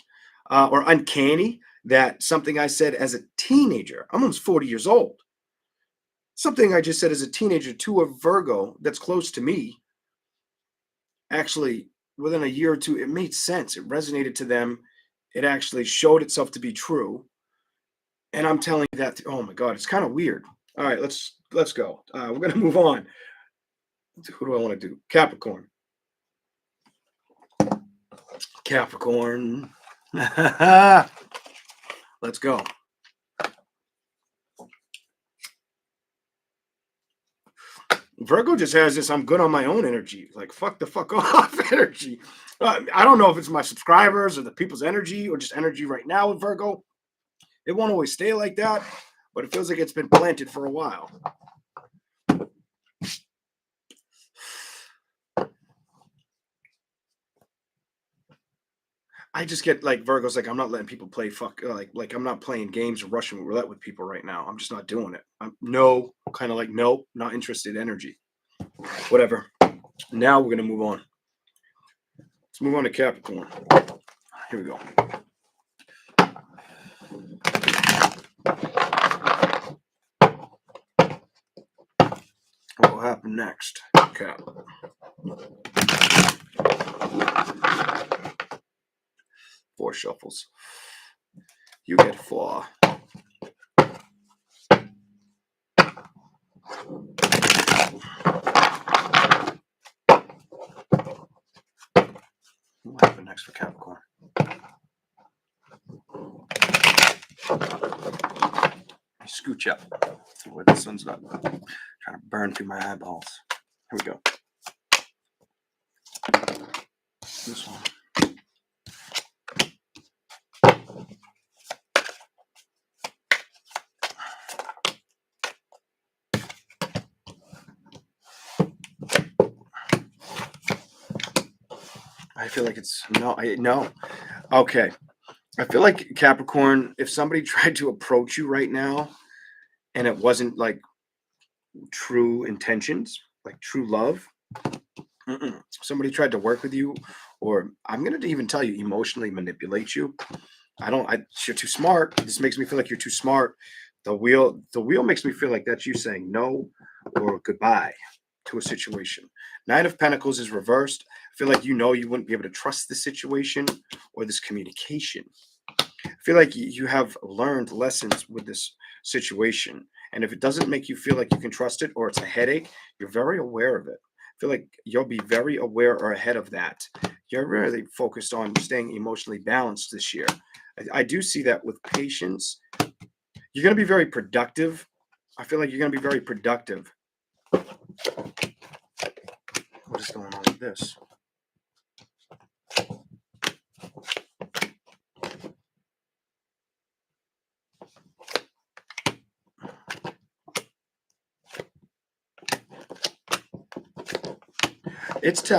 or uncanny that something I said as a teenager, I'm almost 40 years old. Something I just said as a teenager to a Virgo that's close to me, actually, within a year or two, it made sense. It resonated to them. It actually showed itself to be true. And I'm telling you that, oh my God, it's kind of weird. All right, let's go. We're going to move on. Who do I want to do? Capricorn. Let's go. Virgo just has this I'm good on my own energy, like fuck the fuck off energy. I don't know if it's my subscribers or the people's energy or just energy right now with Virgo. It won't always stay like that, but it feels like it's been planted for a while. I just get like Virgo's like, I'm not letting people play like I'm not playing games or Russian roulette with people right now. I'm just not doing it. No, not interested energy. Whatever. Now we're gonna move on. Let's move on to Capricorn. Here we go. What will happen next? Cap. 4 shuffles. You get 4. What will happen next for Capricorn? Scooch up to where the sun's not trying to burn through my eyeballs. Here we go. This one. I feel like it's no. Okay. I feel like Capricorn, if somebody tried to approach you right now and it wasn't like true intentions, like true love, somebody tried to work with you, or I'm going to even tell you, emotionally manipulate you. You're too smart. This makes me feel like you're too smart. The wheel makes me feel like that's you saying no or goodbye to a situation. 9 of Pentacles is reversed. I feel like you wouldn't be able to trust this situation or this communication. I feel like you have learned lessons with this situation. And if it doesn't make you feel like you can trust it or it's a headache, you're very aware of it. I feel like you'll be very aware or ahead of that. You're really focused on staying emotionally balanced this year. I do see that with patience. You're going to be very productive. I feel like you're going to be very productive. What is going on with this?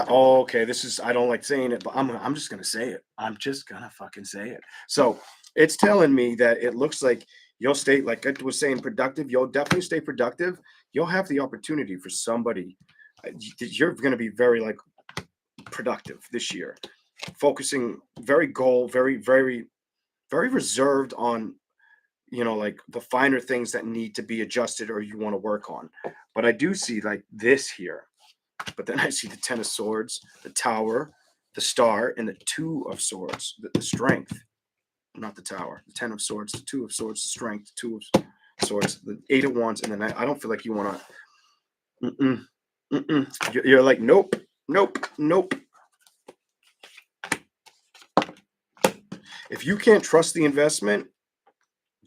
Oh, okay. This is, I don't like saying it, but I'm just gonna say it. I'm just gonna fucking say it. So it's telling me that it looks like you'll stay, like I was saying, productive. You'll definitely stay productive. You'll have the opportunity for somebody. You're gonna be very like productive this year, focusing very goal, very reserved on, like the finer things that need to be adjusted or you want to work on. But I do see like this here. But then I see the Ten of Swords, the Tower, the Star, and the Two of Swords, the Strength, not the Tower. The Ten of Swords, the Two of Swords, the Strength, the Two of Swords, the Eight of Wands, and then I don't feel like you want to. You're like, nope, nope, nope. If you can't trust the investment,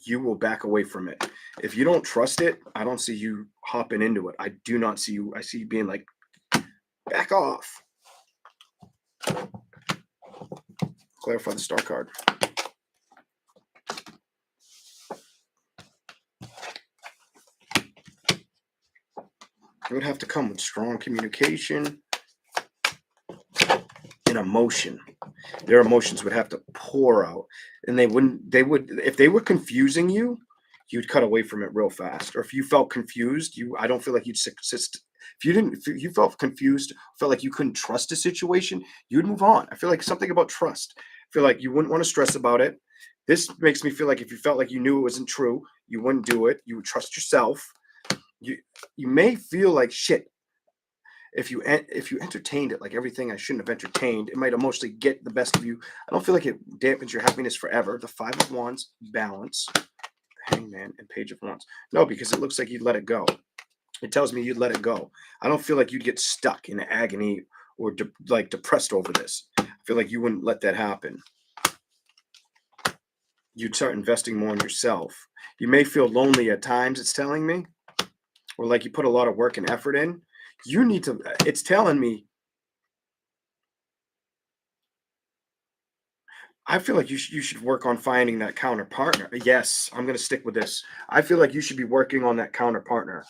you will back away from it. If you don't trust it, I don't see you hopping into it. I do not see you. I see you being like, back off. Clarify the star card. It would have to come with strong communication and emotion. Their emotions would have to pour out, and they would, if they were confusing you, you'd cut away from it real fast. Or if you felt confused, I don't feel like you'd persist. If you felt confused, felt like you couldn't trust a situation, you'd move on. I feel like something about trust. I feel like you wouldn't want to stress about it. This makes me feel like if you felt like you knew it wasn't true, you wouldn't do it. You would trust yourself. You may feel like shit if you entertained it, like everything I shouldn't have entertained. It might emotionally get the best of you. I don't feel like it dampens your happiness forever. The Five of Wands, balance, Hangman, and Page of Wands. No, because it looks like you'd let it go. It tells me you'd let it go. I don't feel like you'd get stuck in agony or depressed over this. I feel like you wouldn't let that happen. You'd start investing more in yourself. You may feel lonely at times, it's telling me, or like you put a lot of work and effort in. You need to, it's telling me, I feel like you should work on finding that counter partner. Yes, I'm going to stick with this. I feel like you should be working on that counter partner.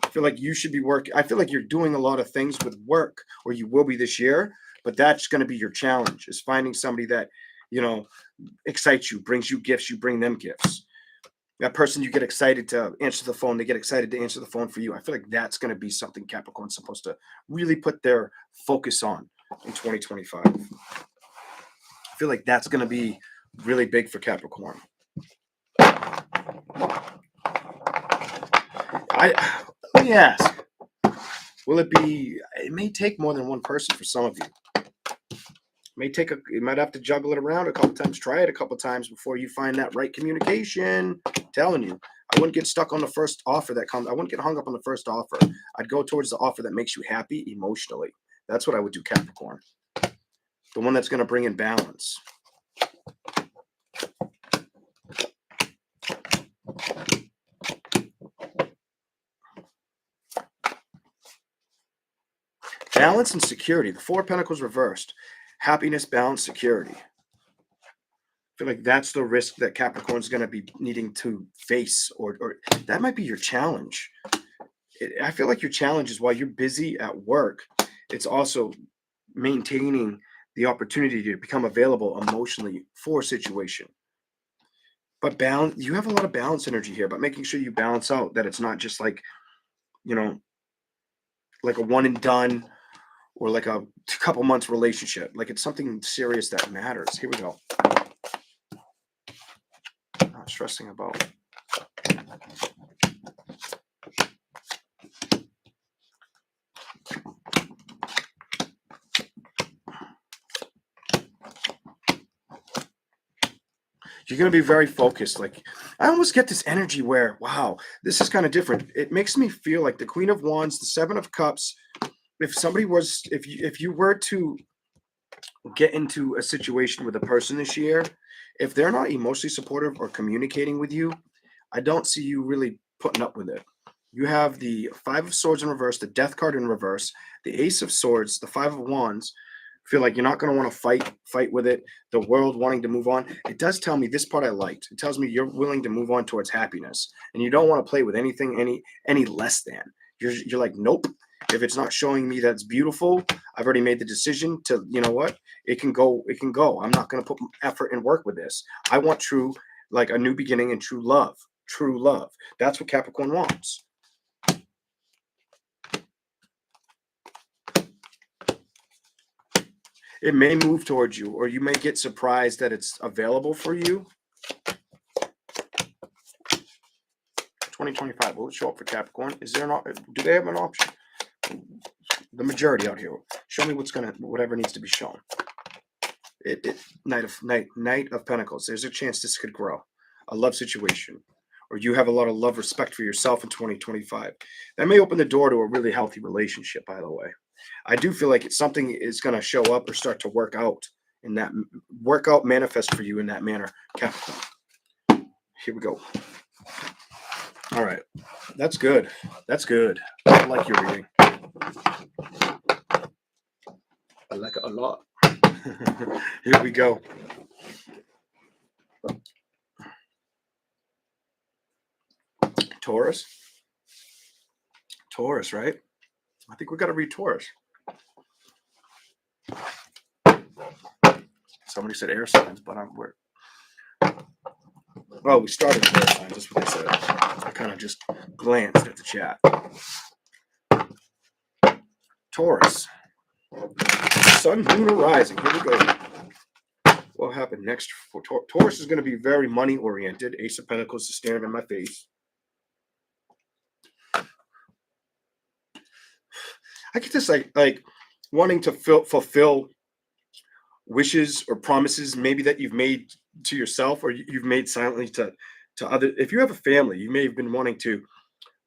I feel like you should be working. I feel like you're doing a lot of things with work, or you will be this year, but that's going to be your challenge, is finding somebody that, excites you, brings you gifts, you bring them gifts. That person you get excited to answer the phone, they get excited to answer the phone for you. I feel like that's going to be something Capricorn's supposed to really put their focus on in 2025. I feel like that's going to be really big for Capricorn. Let me ask, will it be, it may take more than one person for some of you. You might have to juggle it around a couple times, try it a couple times before you find that right communication. I'm telling you, I wouldn't get stuck on the first offer that comes. I wouldn't get hung up on the first offer. I'd go towards the offer that makes you happy emotionally. That's what I would do, Capricorn. The one that's going to bring in balance. Balance and security. The Four of Pentacles reversed. Happiness, balance, security. I feel like that's the risk that Capricorn's going to be needing to face, or that might be your challenge. I feel like your challenge is while you're busy at work, it's also maintaining the opportunity to become available emotionally for a situation. But balance, you have a lot of balance energy here, but making sure you balance out that it's not just like, like a one and done, or like a couple months relationship. Like it's something serious that matters. Here we go. Not stressing about. You're going to be very focused. Like, I almost get this energy where, wow, this is kind of different. It makes me feel like the Queen of Wands, the Seven of Cups. If you were to get into a situation with a person this year, if they're not emotionally supportive or communicating with you, I don't see you really putting up with it. You have the Five of Swords in reverse, the Death card in reverse, the Ace of Swords, the Five of Wands. Feel like you're not going to want to fight with it. The world wanting to move on. It does tell me this part I liked. It tells me you're willing to move on towards happiness, and you don't want to play with anything any less than. You're like, nope. If it's not showing me that's beautiful, I've already made the decision to, you know what, it can go, it can go. I'm not going to put effort and work with this. I want true, like a new beginning and true love. True love. That's what Capricorn wants. It may move towards you, or you may get surprised that it's available for you. 2025, will it show up for Capricorn? Is there an do they have an option? The majority out here. Show me whatever needs to be shown. Knight of Pentacles. There's a chance this could grow. A love situation. Or you have a lot of love, respect for yourself in 2025. That may open the door to a really healthy relationship, by the way. I do feel like something is going to show up or start to work out manifest for you in that manner, Capricorn. Here we go. All right. That's good. That's good. I like your reading. I like it a lot. Here we go. Taurus. Taurus, right? I think we got to read Taurus. Somebody said air signs, but oh, we started with air signs. That's what they said. I kind of just glanced at the chat. Taurus. Sun, moon, or rising. Here we go. What happened next for Taurus is going to be very money oriented. Ace of Pentacles is staring in my face. I get this like wanting to fulfill wishes or promises maybe that you've made to yourself or you've made silently to other. If you have a family, you may have been wanting to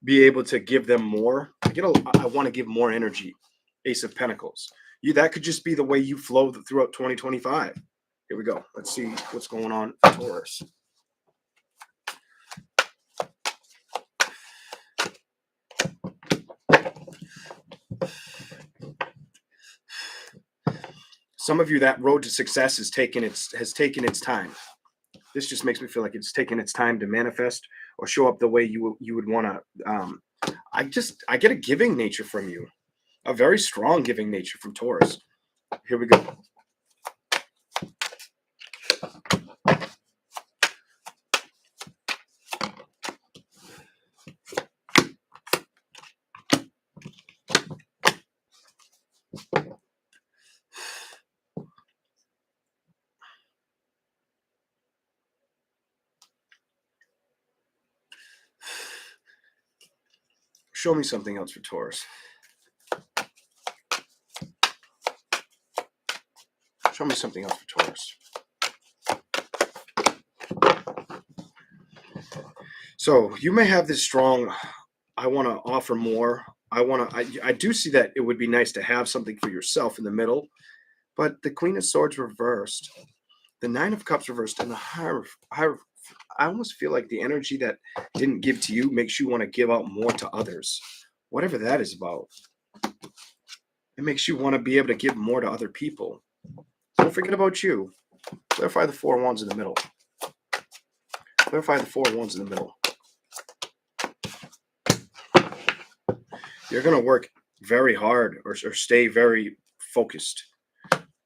be able to give them more. I want to give more energy. Ace of Pentacles. That could just be the way you flow throughout 2025. Here we go. Let's see what's going on for Taurus. Some of you, that road to success has taken its time. This just makes me feel like it's taken its time to manifest or show up the way you would want to. I get a giving nature from you, a very strong giving nature from Taurus. Here we go. Show me something else for Taurus. Show me something else for Taurus. So you may have this strong, I want to offer more. I do see that it would be nice to have something for yourself in the middle, but the Queen of Swords reversed, the Nine of Cups reversed, and the I almost feel like the energy that didn't give to you makes you want to give out more to others. Whatever that is about. It makes you want to be able to give more to other people. Don't forget about you. Clarify the Four of Wands in the middle. Clarify the Four of Wands in the middle. You're going to work very hard or stay very focused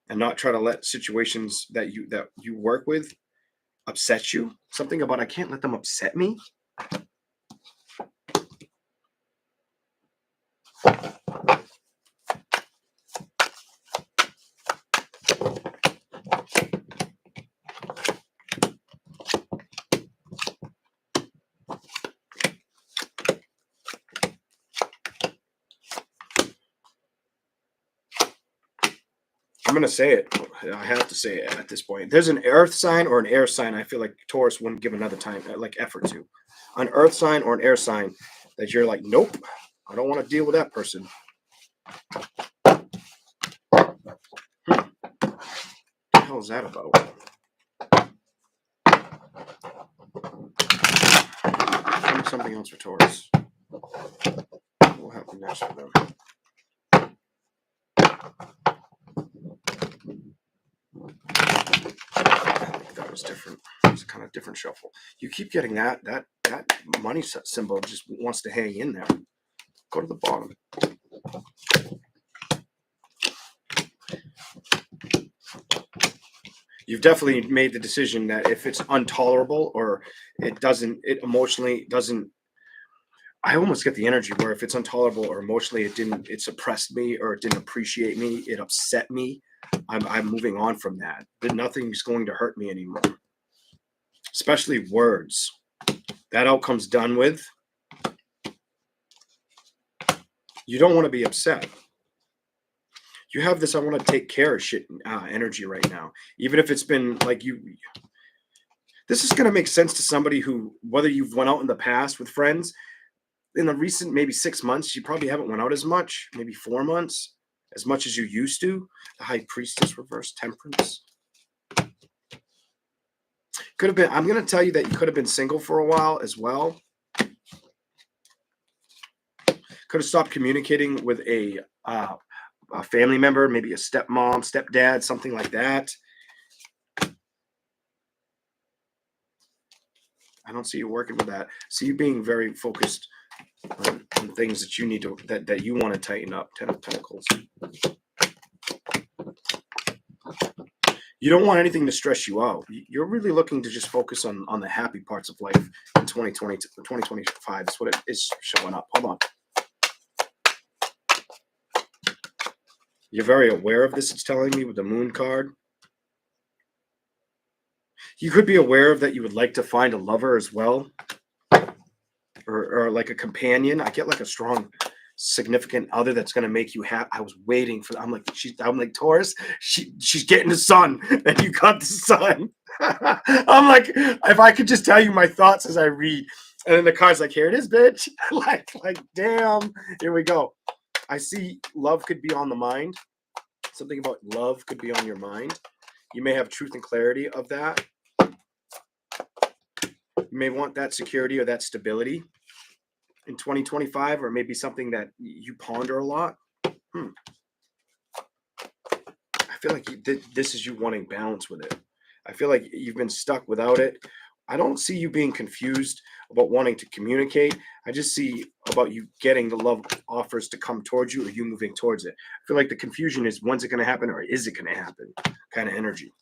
and not try to let situations that you work with upset you. Something about I can't let them upset me. I'm going to say it. I have to say it at this point. There's an earth sign or an air sign I feel like Taurus wouldn't give another time, like effort to. An earth sign or an air sign that you're like, nope, I don't want to deal with that person. What the hell is that about? Show me something else for Taurus. What will happen next for them? That was different. It was a kind of different shuffle. You keep getting that money symbol just wants to hang in there. Go to the bottom. You've definitely made the decision that if it's intolerable or it emotionally doesn't, I almost get the energy where if it's intolerable or emotionally it suppressed me or it didn't appreciate me, it upset me. I'm moving on from that. That nothing's going to hurt me anymore. Especially words. That outcome's done with. You don't want to be upset. You have this I want to take care of shit energy right now. Even if it's been like this is going to make sense to somebody who, whether you've went out in the past with friends, in the recent maybe 6 months, you probably haven't went out as much, maybe 4 months, as much as you used to. The High Priestess reverse temperance. Could have been, I'm going to tell you that you could have been single for a while as well. Could have stopped communicating with a family member, maybe a stepmom, stepdad, something like that. I don't see you working with that. See you being very focused on things that you need to, that you want to tighten up. 10 of Pentacles. You don't want anything to stress you out. You're really looking to just focus on the happy parts of life in 2020 to 2025. That's what it is showing up. Hold on. You're very aware of this, it's telling me, with the Moon card. You could be aware of that you would like to find a lover as well. Or like a companion. I get like a strong significant other that's going to make you happy. I was waiting for, I'm like Taurus, she's getting the sun and you got the sun. I'm like, if I could just tell you my thoughts as I read, and then the card's like, here it is, bitch. like damn, here we go. I see love could be on the mind. Something about love could be on your mind. You may have truth and clarity of that. You may want that security or that stability in 2025, or maybe something that you ponder a lot. I feel like this is you wanting balance with it. I feel like you've been stuck without it. I don't see you being confused about wanting to communicate. I just see about you getting the love offers to come towards you or you moving towards it. I feel like the confusion is, when's it going to happen or is it going to happen kind of energy.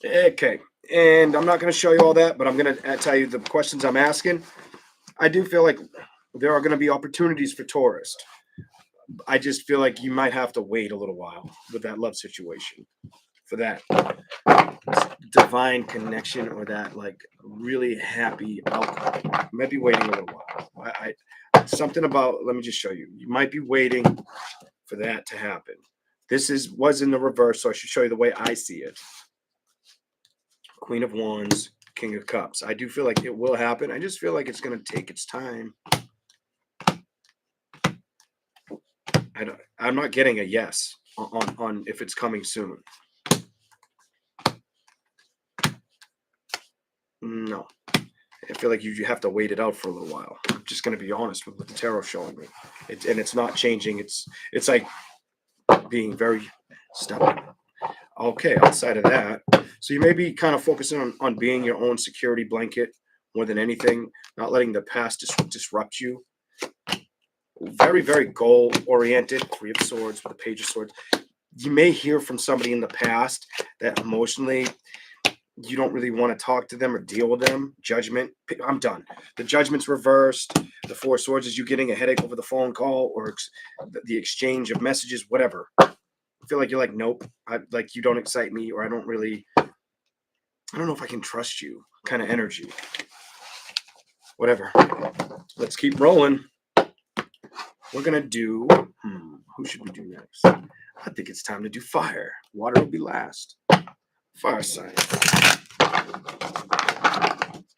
Okay, and I'm not going to show you all that, but I'm going to tell you the questions I'm asking. I do feel like there are going to be opportunities for Taurus. I just feel like you might have to wait a little while with that love situation for that divine connection or that like really happy outcome. You might be waiting a little while. Something about, let me just show you. You might be waiting for that to happen. This was in the reverse, so I should show you the way I see it. Queen of Wands, King of Cups. I do feel like it will happen. I just feel like it's going to take its time. I'm not getting a yes on if it's coming soon. No. I feel like you have to wait it out for a little while. I'm just going to be honest with what the tarot showing me. And it's not changing. It's like being very stubborn. Okay, outside of that, so you may be kind of focusing on being your own security blanket more than anything, not letting the past disrupt you. Very, very goal-oriented, Three of Swords with the Page of Swords. You may hear from somebody in the past that emotionally you don't really want to talk to them or deal with them. Judgment. I'm done. The Judgment's reversed. The Four of Swords is you getting a headache over the phone call or the exchange of messages, whatever. I feel like you're like, nope. Like you don't excite me, or I don't know if I can trust you kind of energy. Whatever. Let's keep rolling. We're going to do, who should we do next? I think it's time to do fire. Water will be last. Fire sign.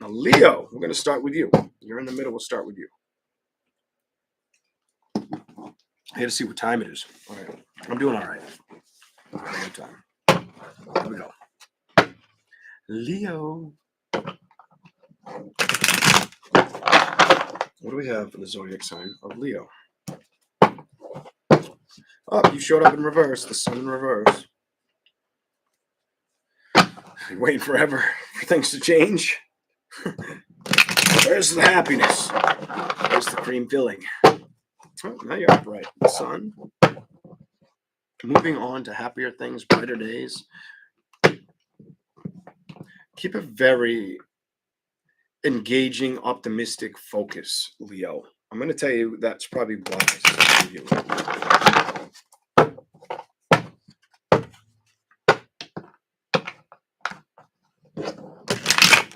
Now, Leo, we're going to start with you. You're in the middle. We'll start with you. I had to see what time it is. All right. I'm doing all right. Good time. Here we go. Leo. What do we have for the zodiac sign of Leo? Oh, you showed up in reverse. The sun in reverse. You're waiting forever for things to change. Where's the happiness? Where's the cream filling? Oh, now you're upright. The sun. Moving on to happier things, brighter days. Keep a very engaging, optimistic focus, Leo. I'm going to tell you that's probably wise for you.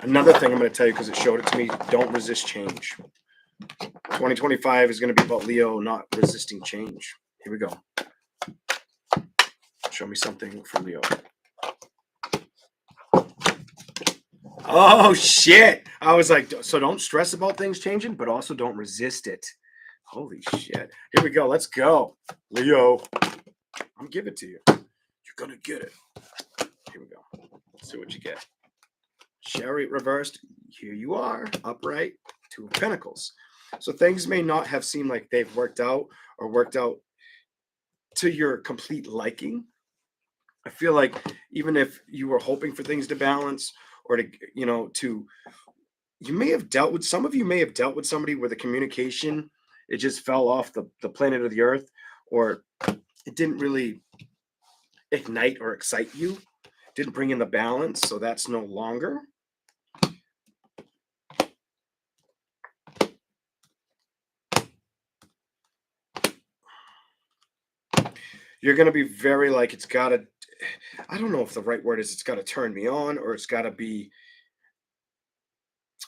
Another thing I'm going to tell you, because it showed it to me, don't resist change. 2025 is going to be about Leo not resisting change. Here we go. Show me something for Leo. Oh, shit. I was like, so don't stress about things changing, but also don't resist it. Holy shit. Here we go. Let's go. Leo. I'm giving it to you. You're going to get it. Here we go. Let's see what you get. Chariot reversed. Here you are. Upright. Two of Pentacles. So things may not have seemed like they've worked out or worked out to your complete liking. I feel like even if you were hoping for things to balance or to, you may have dealt with, some of you may have dealt with somebody where the communication, it just fell off the planet of the earth, or it didn't really ignite or excite you, didn't bring in the balance. So that's no longer. You're going to be very like, it's got to, I don't know if the right word is it's got to turn me on, or it's got to be,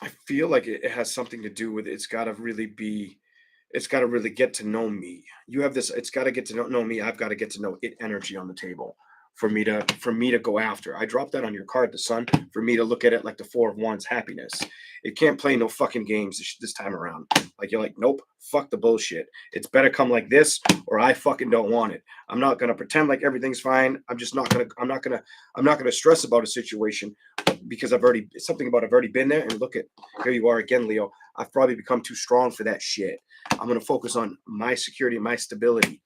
I feel like it has something to do with, it's got to really be, it's got to really get to know me. You have this, it's got to get to know me. I've got to get to know it energy on the table for me to go after. I dropped that on your card, the sun, for me to look at it like the Four of Wands, happiness. It can't play no fucking games this time around. Like, you're like, nope, fuck the bullshit. It's better come like this, or I fucking don't want it. I'm not going to pretend like everything's fine. I'm not going to stress about a situation because I've already been there. And look at, here you are again, Leo. I've probably become too strong for that shit. I'm going to focus on my security and my stability.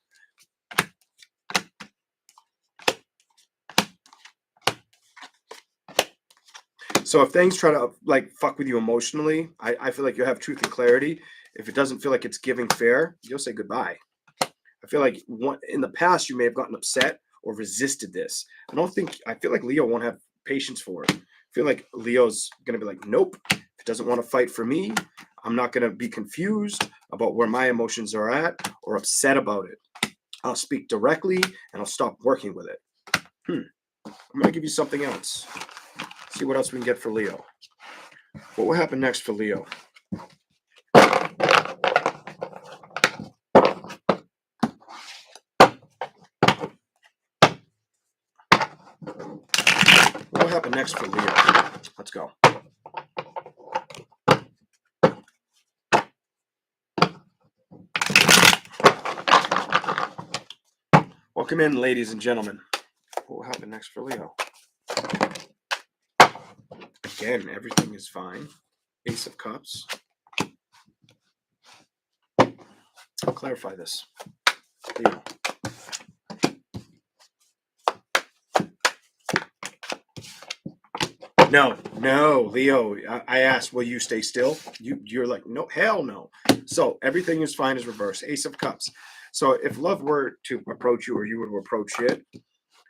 So if things try to like fuck with you emotionally, I feel like you'll have truth and clarity. If it doesn't feel like it's giving fair, you'll say goodbye. I feel like in the past, you may have gotten upset or resisted this. I feel like Leo won't have patience for it. I feel like Leo's going to be like, nope, if it doesn't want to fight for me, I'm not going to be confused about where my emotions are at or upset about it. I'll speak directly and I'll stop working with it. I'm going to give you something else. See what else we can get for Leo. What will happen next for Leo? What will happen next for Leo? Let's go. Welcome in, ladies and gentlemen. What will happen next for Leo? Again, everything is fine. Ace of Cups. I'll clarify this. Leo. No, Leo. I asked, will you stay still? You're like, no, hell no. So everything is fine is reverse. Ace of Cups. So if love were to approach you, or you were to approach it,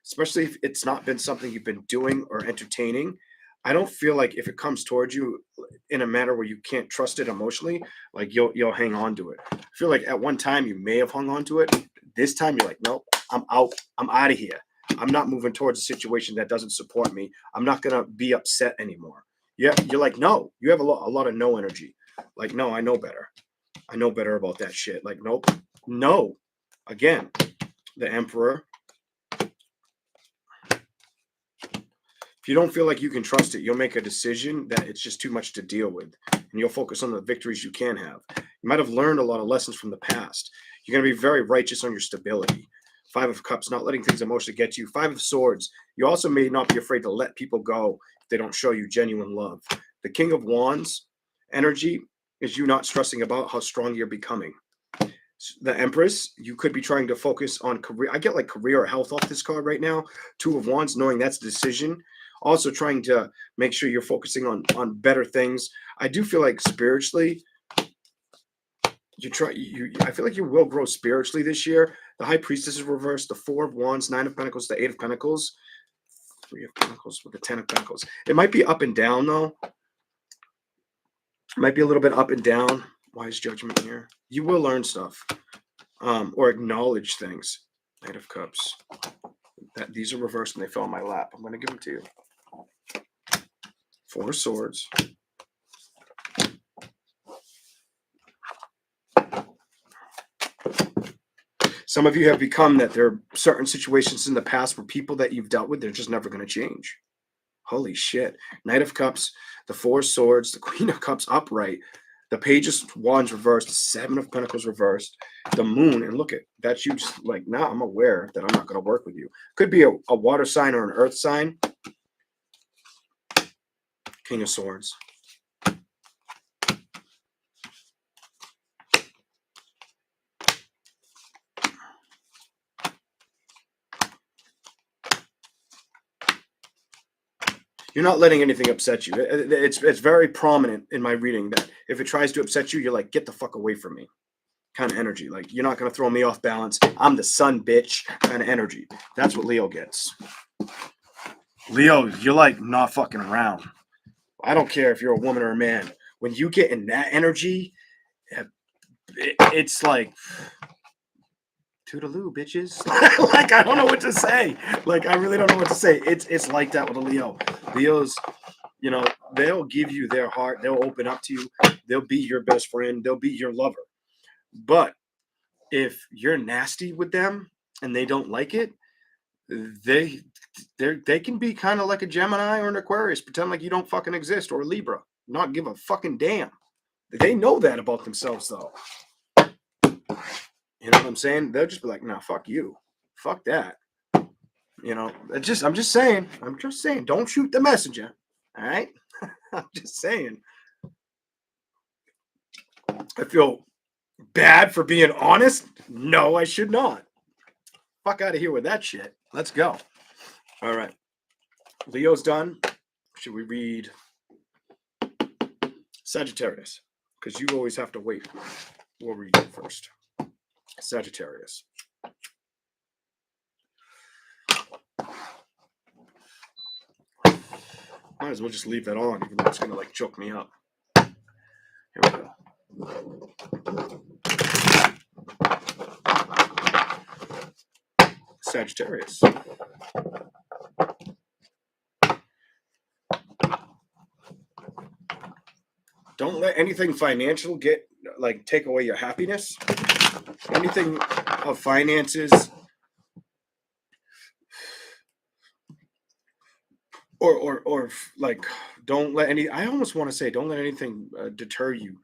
especially if it's not been something you've been doing or entertaining, I don't feel like if it comes towards you in a manner where you can't trust it emotionally, like you'll hang on to it. I feel like at one time you may have hung on to it. This time you're like, nope, I'm out. I'm out of here. I'm not moving towards a situation that doesn't support me. I'm not going to be upset anymore. Yeah, you're like, no, you have a lot of no energy. Like, no, I know better. I know better about that shit. Like, nope, no. Again, the Emperor. If you don't feel like you can trust it, you'll make a decision that it's just too much to deal with, and you'll focus on the victories you can have. You might have learned a lot of lessons from the past. You're going to be very righteous on your stability. 5 of Cups, not letting things emotionally get to you. 5 of Swords, you also may not be afraid to let people go if they don't show you genuine love. The King of Wands energy is you not stressing about how strong you're becoming. The Empress, you could be trying to focus on career. I get like career or health off this card right now. 2 of Wands, knowing that's a decision. Also trying to make sure you're focusing on better things. I do feel like spiritually, I feel like you will grow spiritually this year. The High Priestess is reversed. The 4 of Wands, 9 of Pentacles, the 8 of Pentacles, 3 of Pentacles with the 10 of Pentacles. It might be up and down though. It might be a little bit up and down. Wise Judgment here. You will learn stuff, or acknowledge things. Knight of Cups. These are reversed and they fell in my lap. I'm going to give them to you. 4 of Swords. Some of you have become that there are certain situations in the past where people that you've dealt with, they're just never going to change. Holy shit. Knight of Cups, the 4 of Swords, the Queen of Cups upright, the Page of Wands reversed, the 7 of Pentacles reversed, the Moon, and look at that's you just like, now I'm aware that I'm not going to work with you. Could be a water sign or an earth sign. King of Swords. You're not letting anything upset you. It's very prominent in my reading that if it tries to upset you, you're like, get the fuck away from me kind of energy. Like, you're not going to throw me off balance. I'm the sun, bitch kind of energy. That's what Leo gets. Leo, you're like not fucking around. I don't care if you're a woman or a man. When you get in that energy, it's like... toodaloo, bitches. Like, I don't know what to say. Like, I really don't know what to say. It's like that with a Leo. Leos, you know, they'll give you their heart. They'll open up to you. They'll be your best friend. They'll be your lover. But if you're nasty with them and they don't like it, they can be kind of like a Gemini or an Aquarius, pretend like you don't fucking exist, or a Libra, not give a fucking damn. They know that about themselves, though. You know what I'm saying? They'll just be like, nah, fuck you. Fuck that. You know, I'm just saying. Don't shoot the messenger. All right? I'm just saying. I feel bad for being honest. No, I should not. Fuck out of here with that shit. Let's go. All right. Leo's done. Should we read Sagittarius? Because you always have to wait. We'll read it first. Sagittarius. Might as well just leave that on, even though it's going to like choke me up. Here we go. Sagittarius. Don't let anything financial take away your happiness. Anything of finances or like, don't let I almost want to say, don't let anything deter you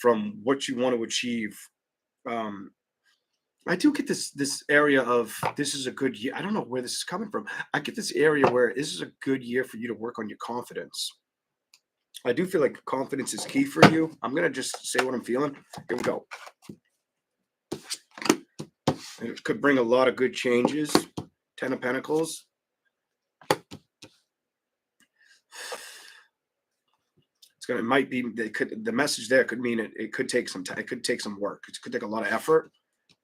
from what you want to achieve. I do get this area of, this is a good year. I don't know where this is coming from. I get this area where this is a good year for you to work on your confidence. I do feel like confidence is key for you. I'm going to just say what I'm feeling. Here we go. It could bring a lot of good changes. 10 of Pentacles. It might be, the message there could mean it could take some time. It could take some work. It could take a lot of effort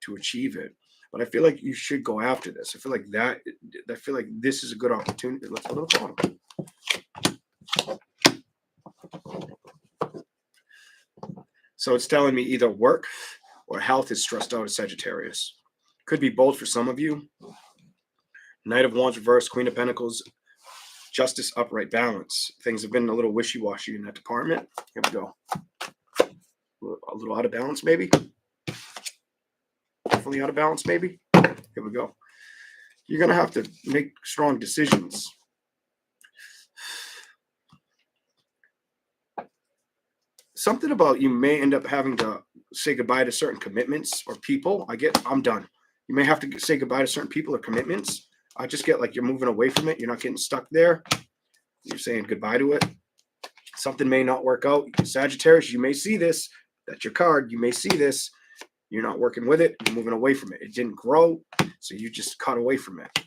to achieve it. But I feel like you should go after this. I feel like this is a good opportunity. Let's go to the bottom. So it's telling me either work or health is stressed out as Sagittarius. Could be both for some of you. Knight of Wands reversed, Queen of Pentacles, Justice upright, balance. Things have been a little wishy-washy in that department. Here we go. A little out of balance, maybe. Definitely out of balance, maybe. Here we go. You're going to have to make strong decisions. Something about you may end up having to say goodbye to certain commitments or people. I'm done. You may have to say goodbye to certain people or commitments. I just get like you're moving away from it. You're not getting stuck there. You're saying goodbye to it. Something may not work out. Sagittarius, you may see this. That's your card. You may see this. You're not working with it. You're moving away from it. It didn't grow, so you just cut away from it.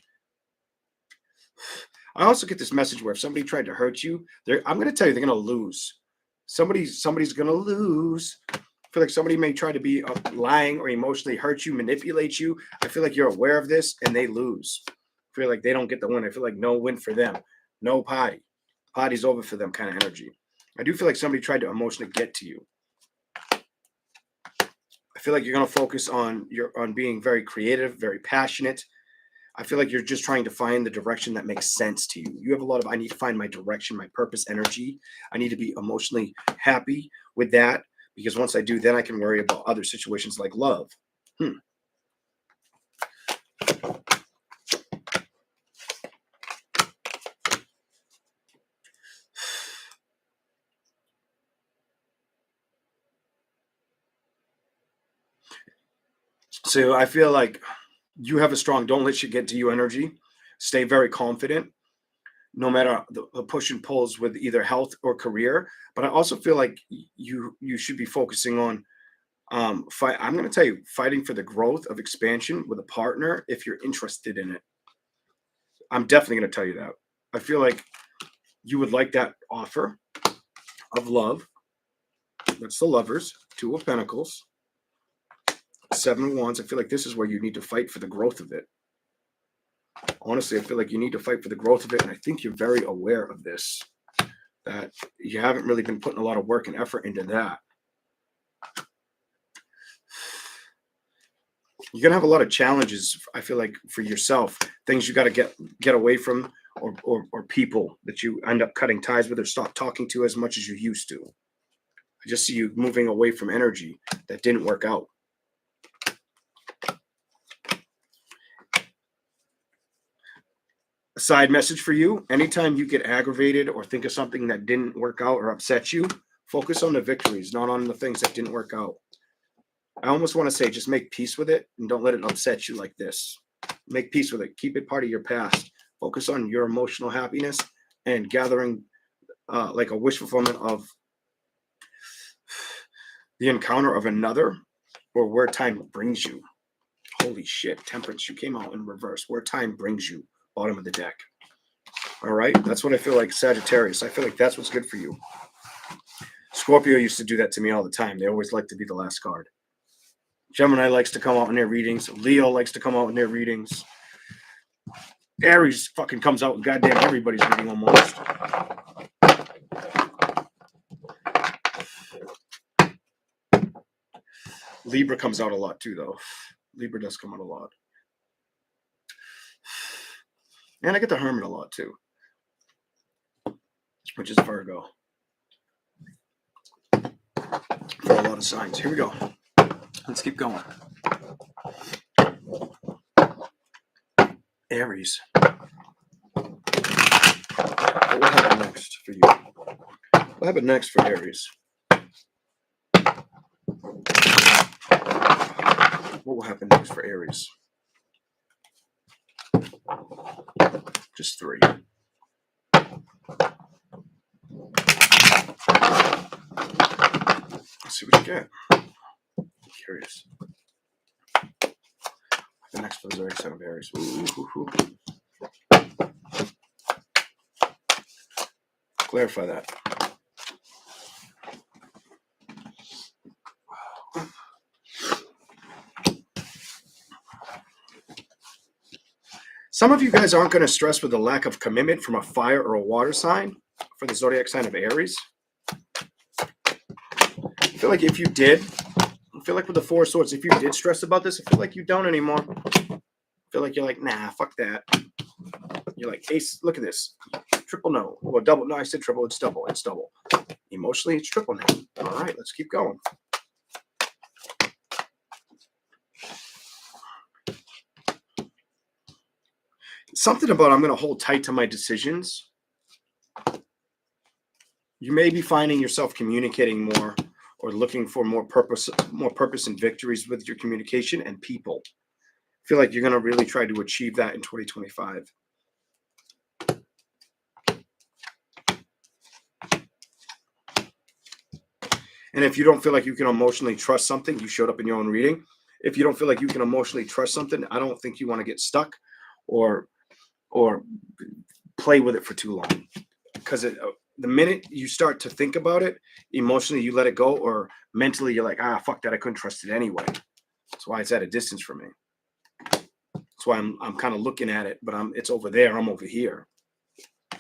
I also get this message where if somebody tried to hurt you, I'm going to tell you they're going to lose. Somebody's going to lose. I feel like somebody may try to be lying or emotionally hurt you, manipulate you. I feel like you're aware of this and they lose. I feel like they don't get the win. I feel like no win for them. No party. Party's over for them kind of energy. I do feel like somebody tried to emotionally get to you. I feel like you're going to focus on being very creative, very passionate. I feel like you're just trying to find the direction that makes sense to you. You have a lot of, I need to find my direction, my purpose, energy. I need to be emotionally happy with that, because once I do, then I can worry about other situations like love. So I feel like you have a strong, don't let shit get to you energy. Stay very confident, no matter the push and pulls with either health or career. But I also feel like you should be focusing on, I'm going to tell you, fighting for the growth of expansion with a partner if you're interested in it. I'm definitely going to tell you that. I feel like you would like that offer of love. That's the Lovers, Two of Pentacles. 7 of Wands. I feel like this is where you need to fight for the growth of it. Honestly, I feel like you need to fight for the growth of it. And I think you're very aware of this, that you haven't really been putting a lot of work and effort into that. You're going to have a lot of challenges, I feel like, for yourself. Things you got to get away from, or people that you end up cutting ties with or stop talking to as much as you used to. I just see you moving away from energy that didn't work out. A side message for you: anytime you get aggravated or think of something that didn't work out or upset you, focus on the victories, not on the things that didn't work out. I almost want to say just make peace with it and don't let it upset you like this. Make peace with it. Keep it part of your past. Focus on your emotional happiness and gathering like a wish fulfillment of the encounter of another, or where time brings you. Holy shit, Temperance, you came out in reverse. Where time brings you. Bottom of the deck. All right, that's what I feel like. Sagittarius, I feel like that's what's good for you. Scorpio used to do that to me all the time. They always like to be the last card. Gemini likes to come out in their readings. Leo likes to come out in their readings. Aries fucking comes out in goddamn everybody's reading almost. Libra comes out a lot too, though. Libra does come out a lot. And I get the Hermit a lot too, which is Virgo. For a lot of signs. Here we go. Let's keep going. Aries. What will happen next for you? What will happen next for Aries? What will happen next for Aries? Just 3. Let's see what you get. I'm curious. The next for the zodiac sign of Aries. Ooh. Clarify that. Some of you guys aren't going to stress with the lack of commitment from a fire or a water sign for the zodiac sign of Aries. I feel like if you did, I feel like with the 4 of Swords, if you did stress about this, I feel like you don't anymore. I feel like you're like, nah, fuck that. You're like, Ace, look at this. Triple no. Well, double. No, I said triple. It's double. It's double. Emotionally, it's triple now. All right, let's keep going. Something about I'm going to hold tight to my decisions. You may be finding yourself communicating more or looking for more purpose and victories with your communication and people. I feel like you're going to really try to achieve that in 2025. And if you don't feel like you can emotionally trust something, you showed up in your own reading. If you don't feel like you can emotionally trust something, I don't think you want to get stuck or play with it for too long. Because the minute you start to think about it, emotionally you let it go, or mentally you're like, fuck that, I couldn't trust it anyway. That's why it's at a distance from me. That's why I'm kind of looking at it, but it's over there, I'm over here.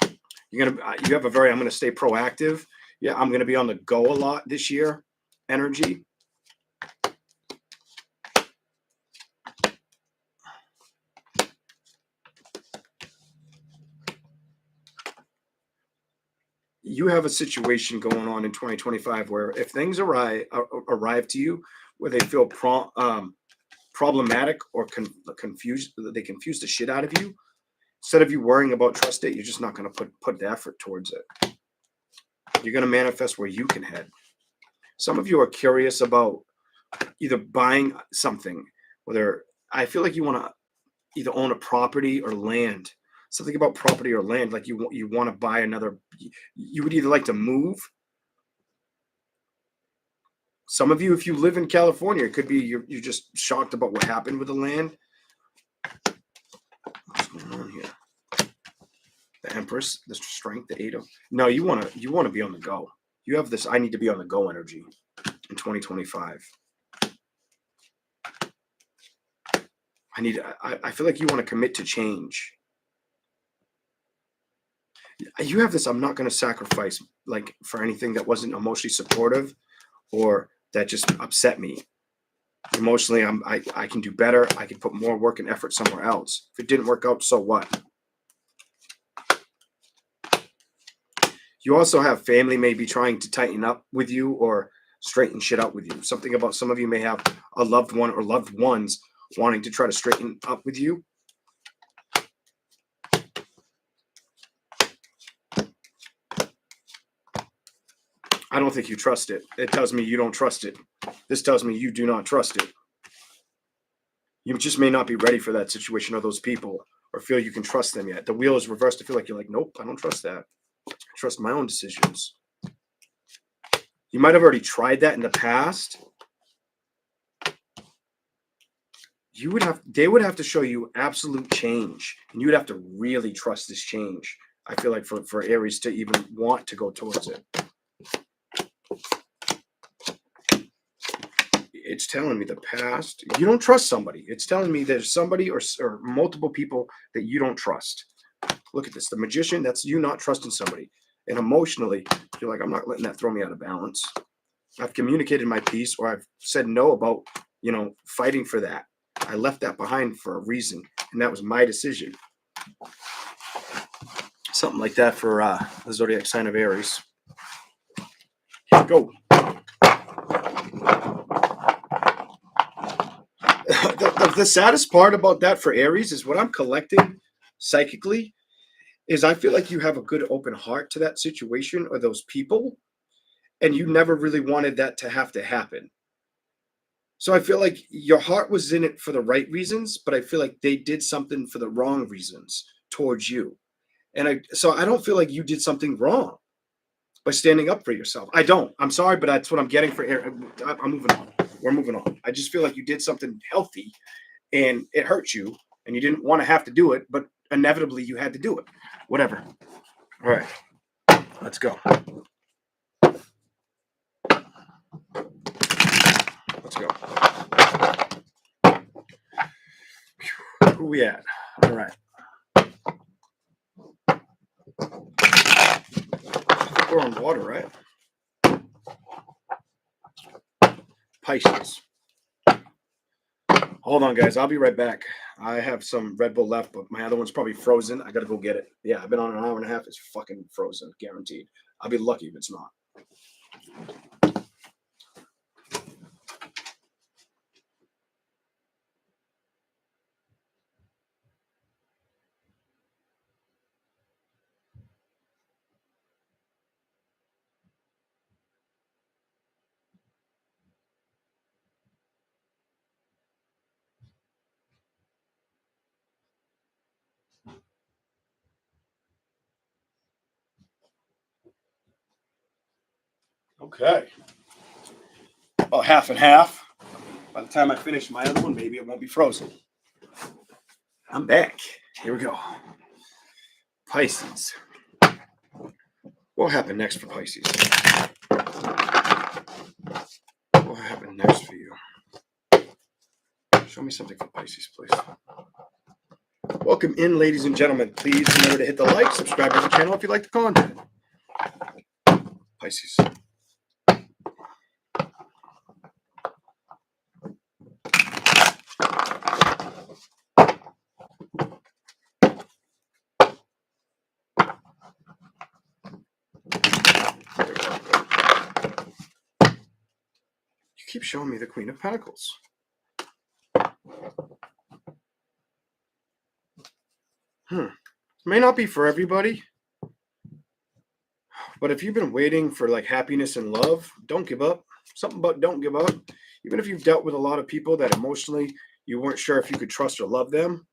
I'm gonna stay proactive. Yeah, I'm gonna be on the go a lot this year. Energy. You have a situation going on in 2025 where if things arrive to you where they feel problematic or confused, they confuse the shit out of you. Instead of you worrying about trust it, you're just not going to put the effort towards it. You're going to manifest where you can head. Some of you are curious about either buying something, whether I feel like you want to either own a property or land. Something about property or land, like you want to buy another. You would either like to move. Some of you, if you live in California, it could be you're just shocked about what happened with the land. What's going on here? The Empress, the Strength, the Eight of. No, you want to be on the go. You have this I need to be on the go energy in 2025. I feel like you want to commit to change. You have this I'm not going to sacrifice like for anything that wasn't emotionally supportive or that just upset me. Emotionally, I can do better. I can put more work and effort somewhere else. If it didn't work out, so what? You also have family maybe trying to tighten up with you or straighten shit out with you. Something about some of you may have a loved one or loved ones wanting to try to straighten up with you. I don't think you trust it. It tells me you don't trust it. This tells me you do not trust it. You just may not be ready for that situation or those people or feel you can trust them yet. The wheel is reversed to feel like you're like, nope, I don't trust that. I trust my own decisions. You might have already tried that in the past. They would have to show you absolute change, and you would have to really trust this change. I feel like for Aries to even want to go towards it. It's telling me the past. You don't trust somebody. It's telling me there's somebody or multiple people that you don't trust. Look at this. The Magician, that's you not trusting somebody. And emotionally, you're like, I'm not letting that throw me out of balance. I've communicated my piece, or I've said no about, fighting for that. I left that behind for a reason, and that was my decision. Something like that for the zodiac sign of Aries. Here we go. The saddest part about that for Aries is what I'm collecting psychically is I feel like you have a good open heart to that situation or those people, and you never really wanted that to have to happen. So I feel like your heart was in it for the right reasons, but I feel like they did something for the wrong reasons towards you. And I don't feel like you did something wrong by standing up for yourself. I don't. I'm sorry, but that's what I'm getting for Aries. I'm moving on. We're moving on. I just feel like you did something healthy and it hurt you and you didn't want to have to do it, but inevitably you had to do it. Whatever. All right. Let's go. Let's go. Who we at? All right. We're on water, right? Pisces. Hold on, guys. I'll be right back. I have some Red Bull left, but my other one's probably frozen. I got to go get it. Yeah, I've been on an hour and a half. It's fucking frozen, guaranteed. I'll be lucky if it's not. Okay. About half and half. By the time I finish my other one, maybe it won't be frozen. I'm back. Here we go. Pisces. What happened next for Pisces? What happened next for you? Show me something for Pisces, please. Welcome in, ladies and gentlemen. Please remember to hit the like, subscribe to the channel if you like the content. Pisces. You keep showing me the Queen of Pentacles. May not be for everybody, but if you've been waiting for like happiness and love, don't give up. Something about don't give up. Even if you've dealt with a lot of people that emotionally you weren't sure if you could trust or love them,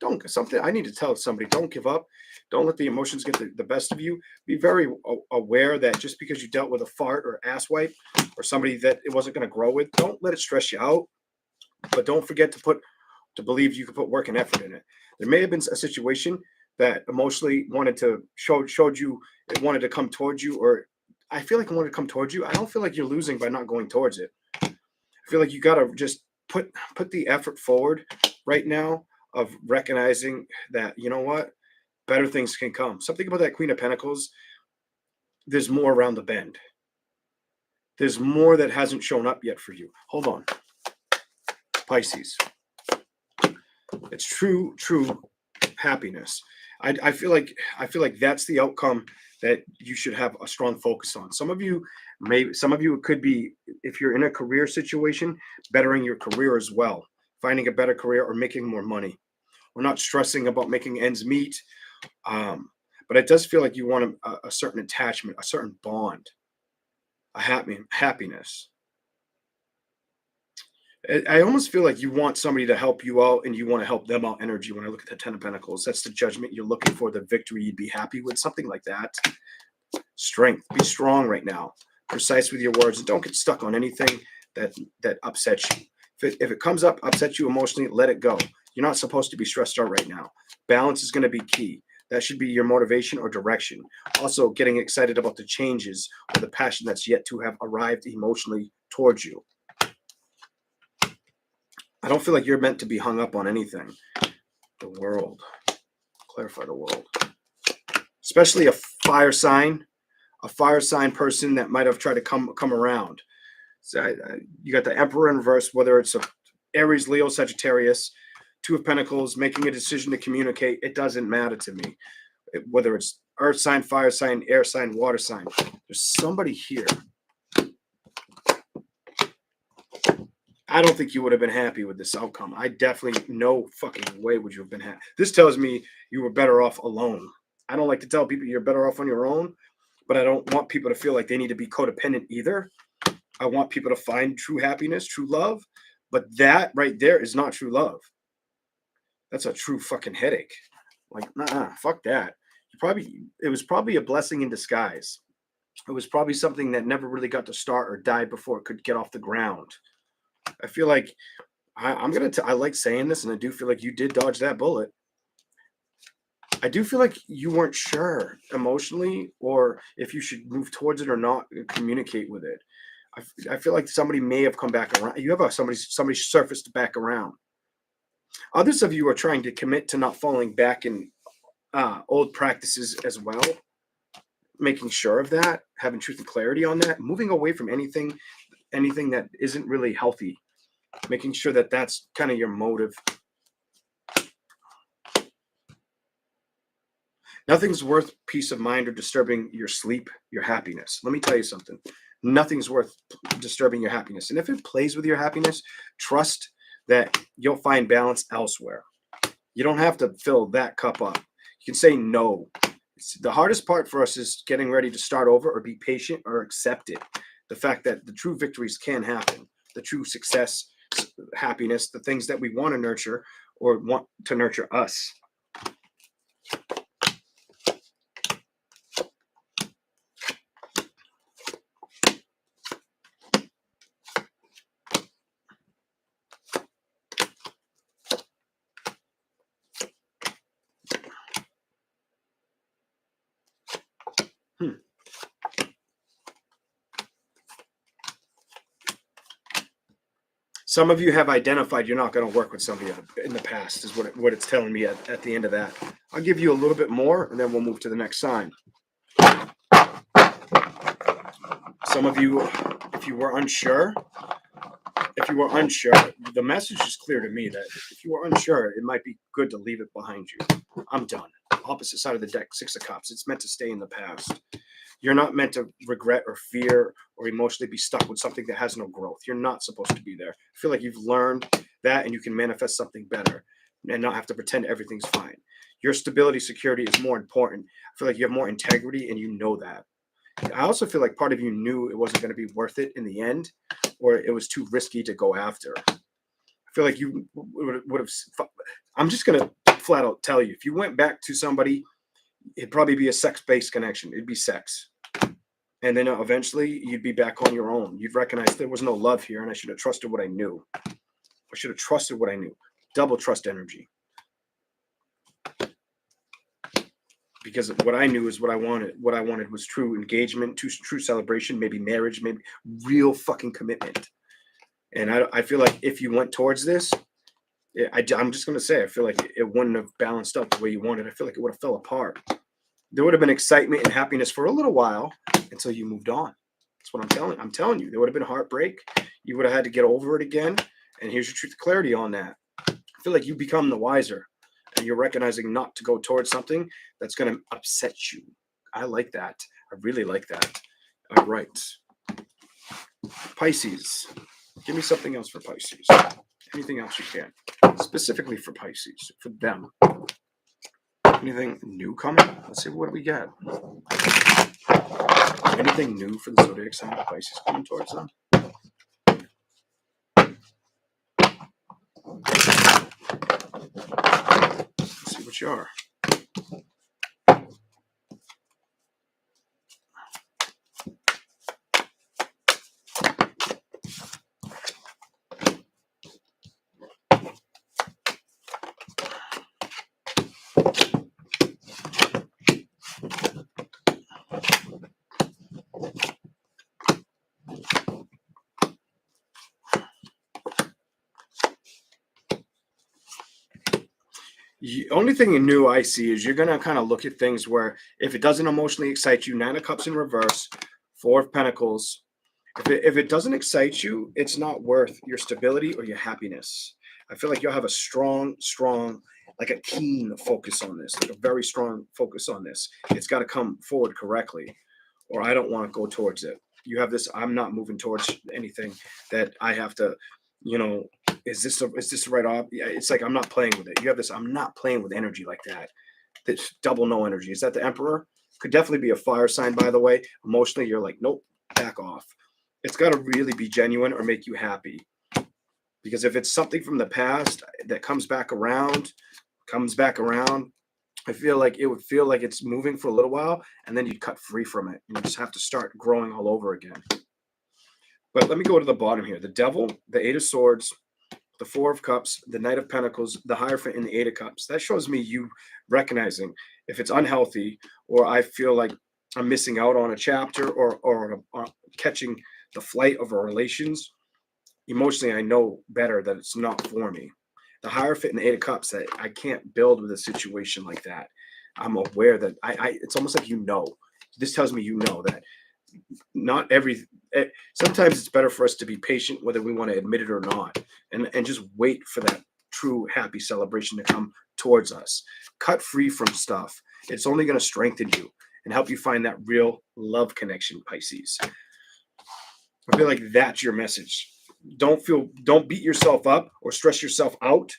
I need to tell somebody, don't give up. Don't let the emotions get the best of you. Be very aware that just because you dealt with a fart or ass wipe or somebody that it wasn't going to grow with, don't let it stress you out. But don't forget to believe you can put work and effort in it. There may have been a situation that emotionally showed you it wanted to come towards you, or I feel like it wanted to come towards you. I don't feel like you're losing by not going towards it. I feel like you got to just put the effort forward right now of recognizing that, you know what, better things can come. Something about that Queen of Pentacles, there's more around the bend. There's more that hasn't shown up yet for you. Hold on. Pisces. It's true happiness. I feel like that's the outcome that you should have a strong focus on. Some of you it could be, if you're in a career situation, bettering your career as well, finding a better career or making more money. We're not stressing about making ends meet, but it does feel like you want a certain attachment, a certain bond, a happiness. I almost feel like you want somebody to help you out and you want to help them out energy. When I look at the Ten of Pentacles, that's the judgment you're looking for, the victory you'd be happy with, something like that. Strength. Be strong right now. Precise with your words. Don't get stuck on anything that upsets you. If it comes up, upsets you emotionally, let it go. You're not supposed to be stressed out right now. Balance is going to be key. That should be your motivation or direction. Also, getting excited about the changes or the passion that's yet to have arrived emotionally towards you. I don't feel like you're meant to be hung up on anything. The world. Clarify the world. Especially a fire sign person that might have tried to come around. So you got the Emperor in reverse, whether it's a Aries, Leo, Sagittarius, Two of Pentacles, making a decision to communicate. It doesn't matter to me. Whether it's earth sign, fire sign, air sign, water sign. There's somebody here. I don't think you would have been happy with this outcome. I definitely, no fucking way would you have been happy. This tells me you were better off alone. I don't like to tell people you're better off on your own, but I don't want people to feel like they need to be codependent either. I want people to find true happiness, true love, but that right there is not true love. That's a true fucking headache. Like, fuck that. It was probably a blessing in disguise. It was probably something that never really got to start or died before it could get off the ground. I feel like I like saying this, and I do feel like you did dodge that bullet. I do feel like you weren't sure emotionally or if you should move towards it or not, communicate with it. I feel like somebody may have come back around. You have somebody surfaced back around. Others of you are trying to commit to not falling back in old practices as well. Making sure of that, having truth and clarity on that, moving away from anything that isn't really healthy, making sure that that's kind of your motive. Nothing's worth peace of mind or disturbing your sleep, your happiness. Let me tell you something. Nothing's worth disturbing your happiness. And if it plays with your happiness, trust that you'll find balance elsewhere. You don't have to fill that cup up. You can say no. The hardest part for us is getting ready to start over or be patient or accept it. The fact that the true victories can happen, the true success, happiness, the things that we want to nurture or want to nurture us. Some of you have identified you're not going to work with somebody in the past, is what it's telling me at the end of that. I'll give you a little bit more, and then we'll move to the next sign. Some of you, if you were unsure, the message is clear to me that if you were unsure, it might be good to leave it behind you. I'm done. Opposite side of the deck, 6 of Cups. It's meant to stay in the past. You're not meant to regret or fear or emotionally be stuck with something that has no growth. You're not supposed to be there. I feel like you've learned that and you can manifest something better and not have to pretend everything's fine. Your stability, security is more important. I feel like you have more integrity and you know that. I also feel like part of you knew it wasn't going to be worth it in the end, or it was too risky to go after. I feel like you would have. I'm just going to flat out tell you, if you went back to somebody, it'd probably be a sex-based connection. It'd be sex. And then eventually you'd be back on your own. You'd recognize there was no love here and I should have trusted what I knew. I should have trusted what I knew. Double trust energy. Because what I knew is what I wanted. What I wanted was true engagement, true celebration, maybe marriage, maybe real fucking commitment. And I feel like if you went towards this, I'm just going to say, I feel like it wouldn't have balanced out the way you wanted. I feel like it would have fell apart. There would have been excitement and happiness for a little while until you moved on. That's what I'm telling you. There would have been heartbreak. You would have had to get over it again. And here's your truth, clarity on that. I feel like you become the wiser and you're recognizing not to go towards something that's going to upset you. I like that. I really like that. All right. Pisces. Give me something else for Pisces. Anything else you can. Specifically for Pisces. For them. Anything new coming? Let's see what we got. Anything new for the zodiac sign of Pisces coming towards them? Let's see what you are. The only thing new I see is you're going to kind of look at things where if it doesn't emotionally excite you, 9 of Cups in reverse, 4 of Pentacles, if it doesn't excite you, it's not worth your stability or your happiness. I feel like you'll have a strong, like a keen focus on this, like a very strong focus on this. It's got to come forward correctly, or I don't want to go towards it. You have this, I'm not moving towards anything that I have to, is this the right op? Yeah, it's like I'm not playing with it. You have this, I'm not playing with energy like that. That's double no energy. Is that the Emperor? Could definitely be a fire sign, by the way. Emotionally, you're like, nope, back off. It's got to really be genuine or make you happy. Because if it's something from the past that comes back around, I feel like it would feel like it's moving for a little while, and then you'd cut free from it. You just have to start growing all over again. But let me go to the bottom here. The Devil, the 8 of Swords, the 4 of Cups, the Knight of Pentacles, the Hierophant, and the 8 of Cups. That shows me you recognizing if it's unhealthy, or I feel like I'm missing out on a chapter or catching the flight of our relations. Emotionally, I know better that it's not for me. The Hierophant and the 8 of Cups, that I can't build with a situation like that. I'm aware that it's almost like this tells me that not sometimes it's better for us to be patient, whether we want to admit it or not, and just wait for that true happy celebration to come towards us. Cut free from stuff. It's only going to strengthen you and help you find that real love connection, Pisces. I feel like that's your message. Don't beat yourself up or stress yourself out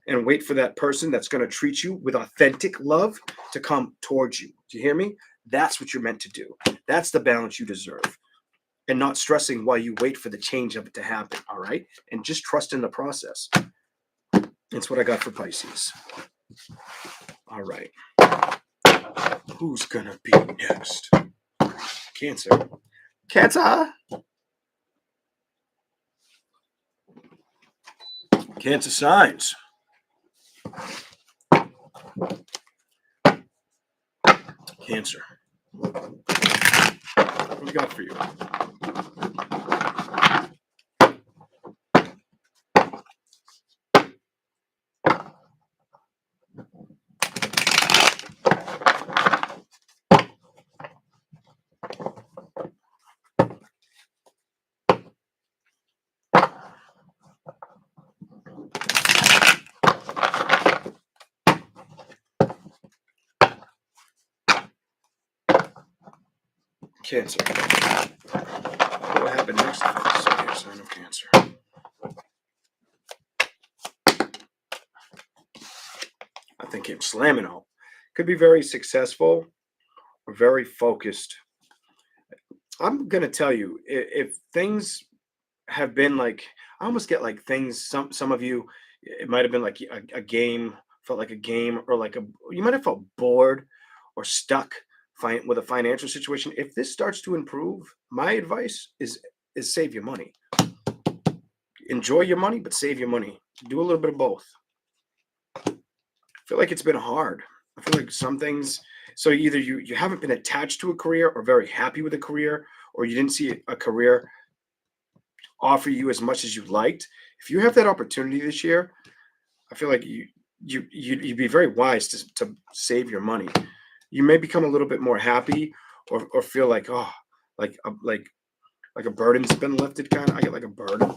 and wait for that person that's going to treat you with authentic love to come towards you. Do you hear me? That's what you're meant to do. That's the balance you deserve. And not stressing while you wait for the change of it to happen. All right. And just trust in the process. That's what I got for Pisces. All right. Who's going to be next? Cancer. Cancer. Cancer signs. Cancer. What do we got for you? Cancer. What will happen next if I decide sign of Cancer? I think came slamming out. Could be very successful or very focused. I'm gonna tell you, if things have been like, I almost get like things. Some of you, it might have been like a game, felt like a game, or like a you might have felt bored or stuck with a financial situation. If this starts to improve, my advice is save your money. Enjoy your money, but save your money. Do a little bit of both. I feel like it's been hard. I feel like some things. So either you haven't been attached to a career or very happy with a career, or you didn't see a career offer you as much as you liked. If you have that opportunity this year, I feel like you'd be very wise to save your money. You may become a little bit more happy, or feel like, oh, like a burden's been lifted. Kind of, I get like a burden.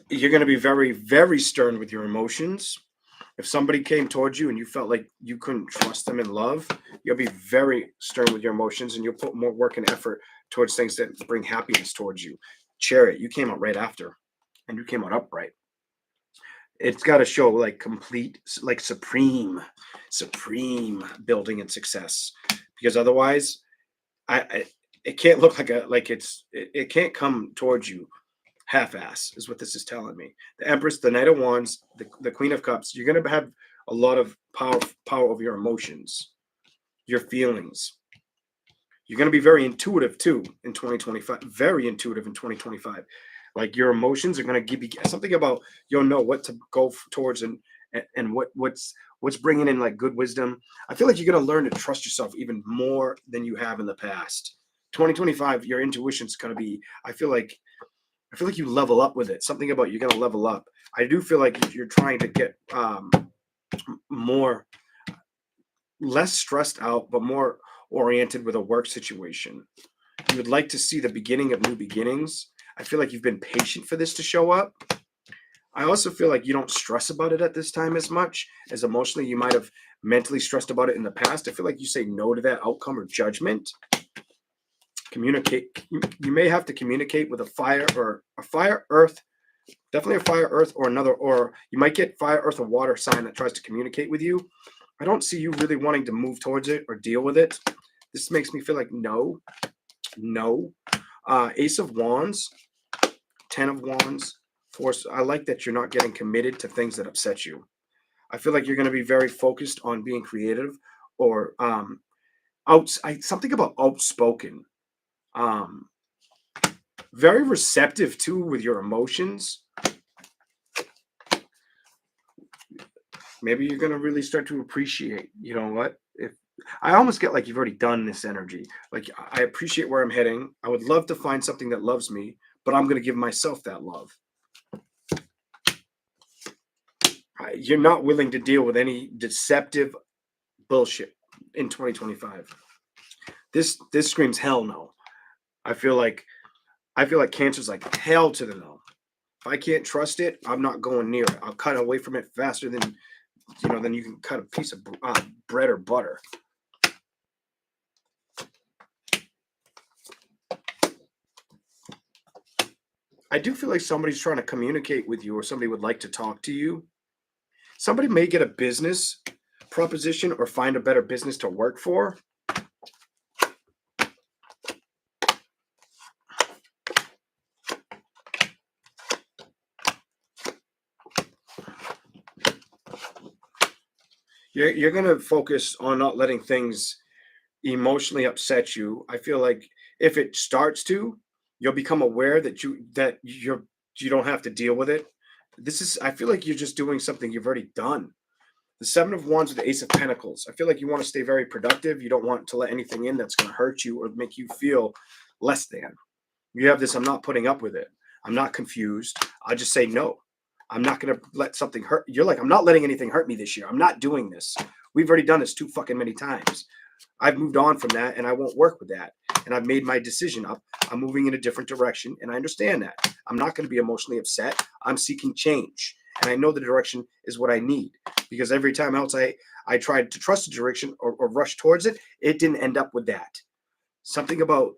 You're going to be very, very stern with your emotions. If somebody came towards you and you felt like you couldn't trust them in love, you'll be very stern with your emotions, and you'll put more work and effort towards things that bring happiness towards you. Chariot, you came out right after, and you came out upright. It's got to show like complete, like supreme building and success, because otherwise, I it can't look it can't come towards you half-ass is what this is telling me. The Empress, the Knight of Wands, the Queen of Cups. You're going to have a lot of power over your emotions, your feelings. You're going to be very intuitive too in 2025. Very intuitive in 2025. Like your emotions are going to give you something about, you'll know what to go towards, and what's bringing in like good wisdom. I feel like you're going to learn to trust yourself even more than you have in the past. 2025, your intuition's going to be. I feel like you level up with it. Something about you're going to level up. I do feel like you're trying to get less stressed out, but more oriented with a work situation. You would like to see the beginning of new beginnings. I feel like you've been patient for this to show up. I also feel like you don't stress about it at this time as much as emotionally you might have mentally stressed about it in the past. I feel like you say no to that outcome or judgment. Communicate. You may have to communicate with a fire earth, definitely a fire earth, or you might get fire earth or water sign that tries to communicate with you. I don't see you really wanting to move towards it or deal with it. This makes me feel like no. Ace of Wands, 10 of Wands, Force. I like that you're not getting committed to things that upset you. I feel like you're going to be very focused on being creative, or something about outspoken. Very receptive too with your emotions. Maybe you're going to really start to appreciate, you know what? If I almost get like you've already done this energy. Like, I appreciate where I'm heading. I would love to find something that loves me, but I'm going to give myself that love. You're not willing to deal with any deceptive bullshit in 2025. This screams hell no. I feel like Cancer's like hell to the no. If I can't trust it, I'm not going near it. I'll cut away from it faster than you can cut a piece of bread or butter. I do feel like somebody's trying to communicate with you, or somebody would like to talk to you. Somebody may get a business proposition or find a better business to work for. You're going to focus on not letting things emotionally upset you. I feel like if it starts to, you'll become aware that you're You don't have to deal with it. I feel like you're just doing something you've already done. The Seven of Wands with the Ace of Pentacles. I feel like you want to stay very productive. You don't want to let anything in that's going to hurt you or make you feel less than. You have this, I'm not putting up with it. I'm not confused. I just say no. I'm not going to let something hurt. You're like, I'm not letting anything hurt me this year. I'm not doing this. We've already done this too fucking many times. I've moved on from that and I won't work with that. And I've made my decision up. I'm moving in a different direction and I understand that. I'm not going to be emotionally upset. I'm seeking change. And I know the direction is what I need, because every time else I tried to trust a direction or rush towards it, it didn't end up with that. Something about,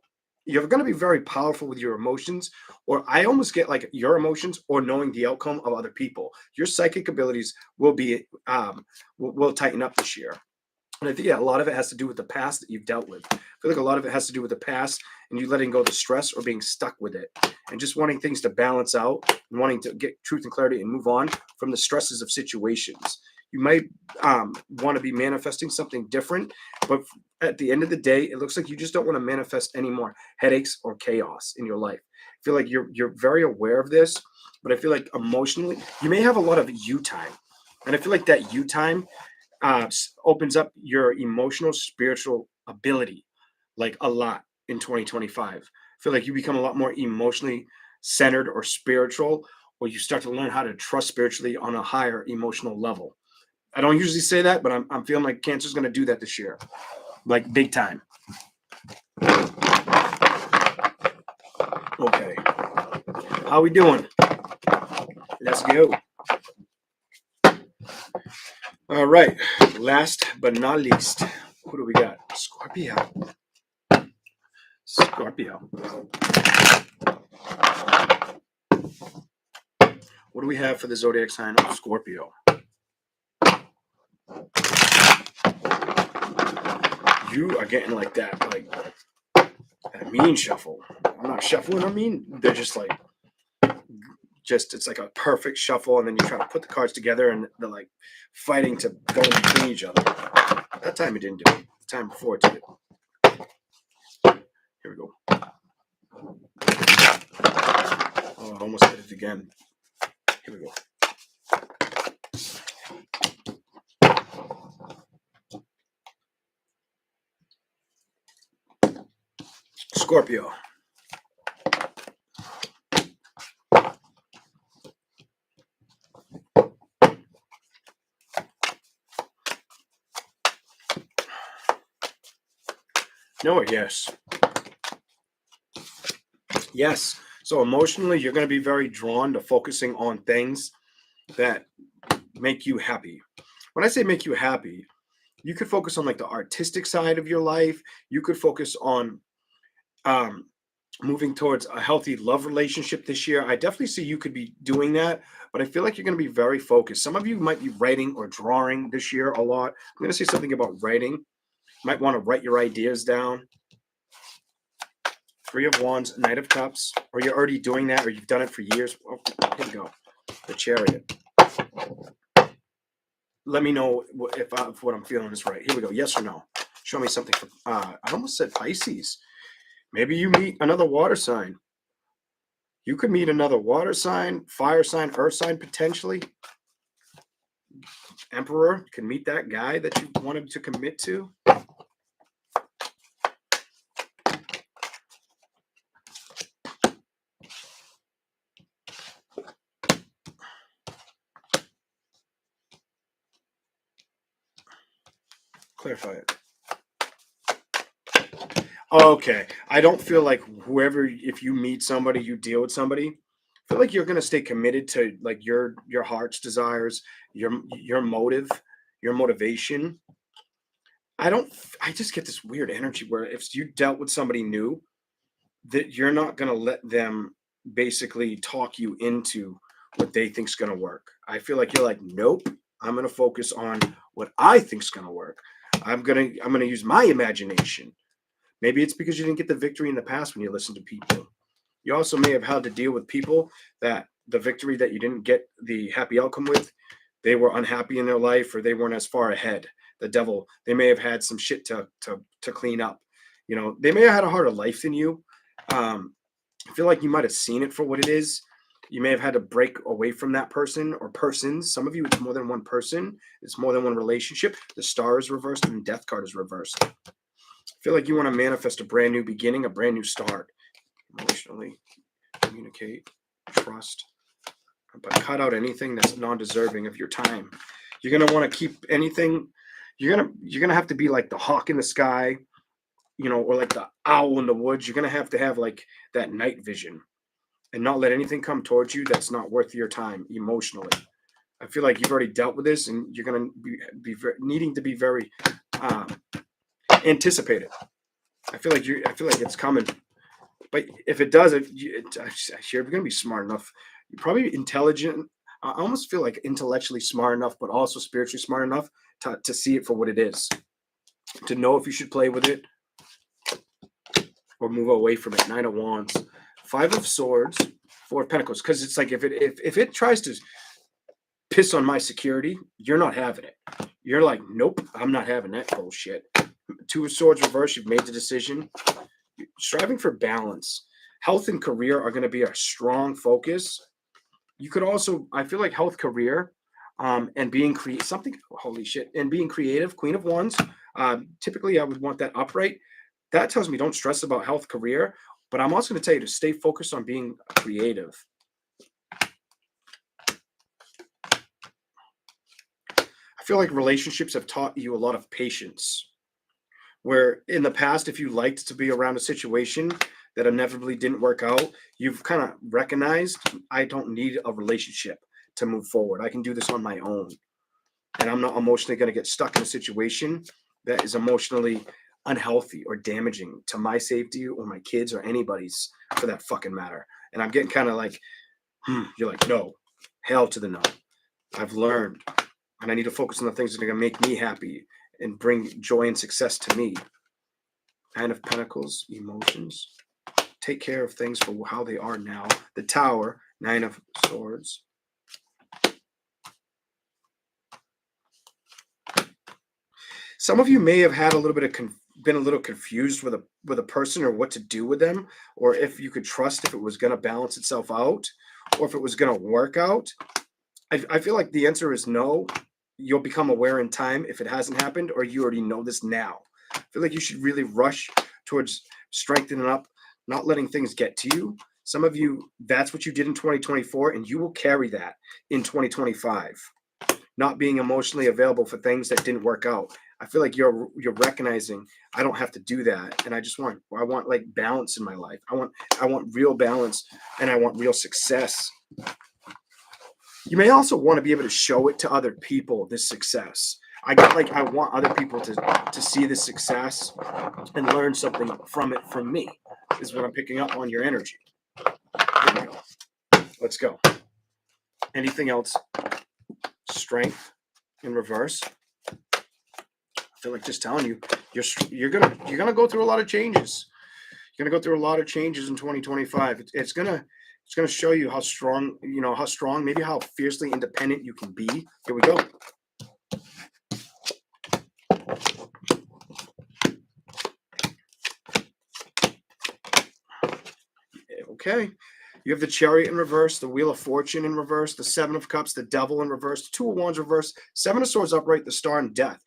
you're going to be very powerful with your emotions, or I almost get like your emotions or knowing the outcome of other people. Your psychic abilities will be, will tighten up this year. And I think, yeah, a lot of it has to do with the past that you've dealt with. I feel like a lot of it has to do with the past and you letting go of the stress or being stuck with it and just wanting things to balance out and wanting to get truth and clarity and move on from the stresses of situations. You might want to be manifesting something different, but at the end of the day, it looks like you just don't want to manifest any more headaches or chaos in your life. I feel like you're very aware of this, but I feel like emotionally, you may have a lot of you time. And I feel like that you time opens up your emotional, spiritual ability like a lot in 2025. I feel like you become a lot more emotionally centered or spiritual, or you start to learn how to trust spiritually on a higher emotional level. I don't usually say that, but I'm feeling like Cancer's going to do that this year, like big time. Okay. How we doing? Let's go. All right. Last but not least, who do we got? Scorpio. Scorpio. What do we have for the zodiac sign of Scorpio? You are getting like that mean shuffle. I'm not shuffling, I mean, they're just like, it's like a perfect shuffle, and then you try to put the cards together and they're like fighting to go in between each other. That time it didn't do it. The time before it did it. Here we go. Oh, I almost did it again. Here we go. Scorpio. No, yes. Yes. So emotionally, you're going to be very drawn to focusing on things that make you happy. When I say make you happy, you could focus on like the artistic side of your life. You could focus on moving towards a healthy love relationship this year. I definitely see you could be doing that, but I feel like you're going to be very focused. Some of you might be writing or drawing this year a lot. I'm going to say something about writing. You might want to write your ideas down. Three of Wands, Knight of Cups, or you're already doing that, or you've done it for years. Oh, here we go. The Chariot. Let me know if what I'm feeling is right. Here we go. Yes or no? Show me something. I almost said Pisces. Maybe you meet another water sign. You could meet another water sign, fire sign, earth sign, potentially. Emperor. You can meet that guy that you wanted to commit to. Clarify it. Okay. I don't feel like if you meet somebody, you deal with somebody, I feel like you're gonna stay committed to like your heart's desires, your motive, your motivation. I just get this weird energy where if you dealt with somebody new, that you're not gonna let them basically talk you into what they think's gonna work. I feel like you're like, nope, I'm gonna focus on what I think's gonna work. I'm gonna use my imagination. Maybe it's because you didn't get the victory in the past when you listened to people. You also may have had to deal with people that the victory that you didn't get the happy outcome with, they were unhappy in their life or they weren't as far ahead. The devil, they may have had some shit to clean up. You know, they may have had a harder life than you. I feel like you might have seen it for what it is. You may have had to break away from that person or persons. Some of you, it's more than one person. It's more than one relationship. The star is reversed and the death card is reversed. I feel like you want to manifest a brand new beginning, a brand new start. Emotionally, communicate, trust, but cut out anything that's non-deserving of your time. You're gonna want to keep anything. You're gonna have to be like the hawk in the sky, or like the owl in the woods. You're gonna have to have like that night vision and not let anything come towards you that's not worth your time emotionally. I feel like you've already dealt with this, and you're gonna be needing to be very anticipated. I feel like it's coming, but if it does, you're gonna be smart enough. You're probably intelligent. I almost feel like intellectually smart enough, but also spiritually smart enough to see it for what it is, to know if you should play with it or move away from it. 9 of Wands, 5 of Swords, 4 of Pentacles. Because it's like if it tries to piss on my security, you're not having it. You're like, nope, I'm not having that bullshit. 2 of Swords reverse. You've made the decision. You're striving for balance. Health and career are going to be a strong focus. You could also, I feel like health, career, and being something. Holy shit! And being creative. Queen of Wands. Typically, I would want that upright. That tells me don't stress about health, career. But I'm also going to tell you to stay focused on being creative. I feel like relationships have taught you a lot of patience. Where in the past, if you liked to be around a situation that inevitably didn't work out, you've kind of recognized, I don't need a relationship to move forward. I can do this on my own. And I'm not emotionally going to get stuck in a situation that is emotionally unhealthy or damaging to my safety or my kids or anybody's for that fucking matter. And I'm getting kind of like, you're like, no, hell to the no. I've learned, and I need to focus on the things that are going to make me happy and bring joy and success to me. 9 of Pentacles, emotions. Take care of things for how they are now. The Tower, 9 of Swords. Some of you may have had a little bit of been a little confused with a person or what to do with them, or if you could trust if it was going to balance itself out, or if it was going to work out. I feel like the answer is no. You'll become aware in time if it hasn't happened, or you already know this now. I feel like you should really rush towards strengthening up, not letting things get to you. Some of you, that's what you did in 2024, and you will carry that in 2025. Not being emotionally available for things that didn't work out. I feel like you're recognizing I don't have to do that, and I want like balance in my life. I want real balance, and I want real success. You may also want to be able to show it to other people, this success. I want other people to see this success and learn something from it from me, is what I'm picking up on your energy. Here we go. Let's go. Anything else? Strength in reverse. I feel like just telling you, you're gonna go through a lot of changes. You're gonna go through a lot of changes in 2025. It's gonna show you how strong, maybe how fiercely independent you can be. Here we go. Okay. You have the Chariot in reverse, the Wheel of Fortune in reverse, the 7 of Cups, the Devil in reverse, the 2 of Wands reverse, 7 of Swords upright, the Star and Death.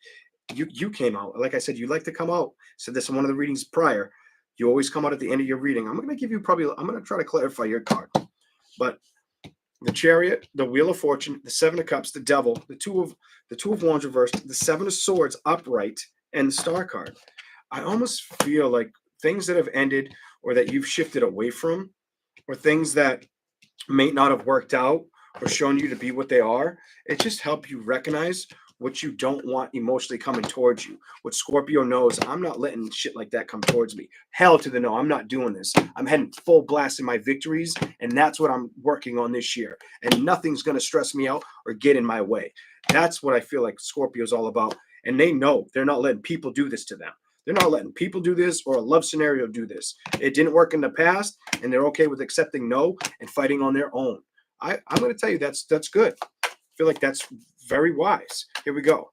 You came out. Like I said, you like to come out. Said this in one of the readings prior. You always come out at the end of your reading. I'm going to try to clarify your card. But the Chariot, the Wheel of Fortune, the 7 of Cups, the Devil, the two of Wands reversed, the 7 of Swords upright, and the Star card. I almost feel like things that have ended or that you've shifted away from, or things that may not have worked out or shown you to be what they are, it just helps you recognize what you don't want emotionally coming towards you. What Scorpio knows, I'm not letting shit like that come towards me. Hell to the no, I'm not doing this. I'm heading full blast in my victories, and that's what I'm working on this year. And nothing's going to stress me out or get in my way. That's what I feel like Scorpio's all about. And they know they're not letting people do this to them. They're not letting people do this or a love scenario do this. It didn't work in the past, and they're okay with accepting no and fighting on their own. I'm going to tell you that's good. I feel like that's very wise. Here we go.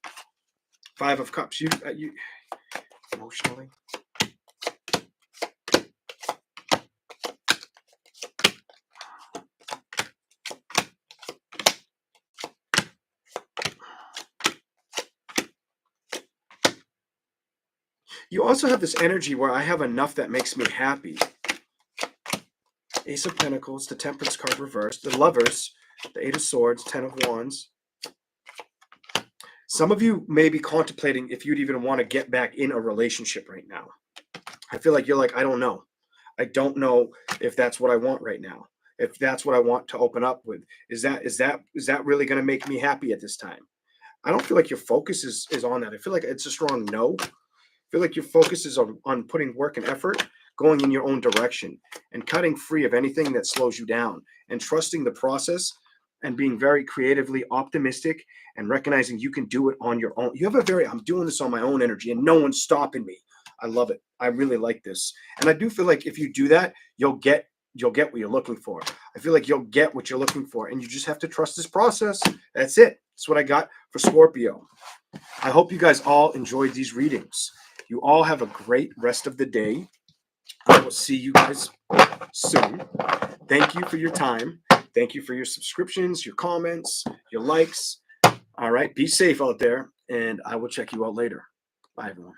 5 of Cups. You emotionally. You also have this energy where I have enough that makes me happy. Ace of Pentacles, the Temperance card reversed, the Lovers, the Eight of Swords, Ten of Wands. Some of you may be contemplating if you'd even want to get back in a relationship right now. I feel like you're like, I don't know. I don't know if that's what I want right now. If that's what I want to open up with. Is that really going to make me happy at this time? I don't feel like your focus is on that. I feel like it's a strong no. I feel like your focus is on putting work and effort, going in your own direction, and cutting free of anything that slows you down, and trusting the process, and being very creatively optimistic, and recognizing you can do it on your own. You have I'm doing this on my own energy, and no one's stopping me. I love it. I really like this. And I do feel like if you do that, you'll get what you're looking for. I feel like you'll get what you're looking for, and you just have to trust this process. That's it. That's what I got for Scorpio. I hope you guys all enjoyed these readings. You all have a great rest of the day. I will see you guys soon. Thank you for your time. Thank you for your subscriptions, your comments, your likes. All right. Be safe out there, and I will check you out later. Bye, everyone.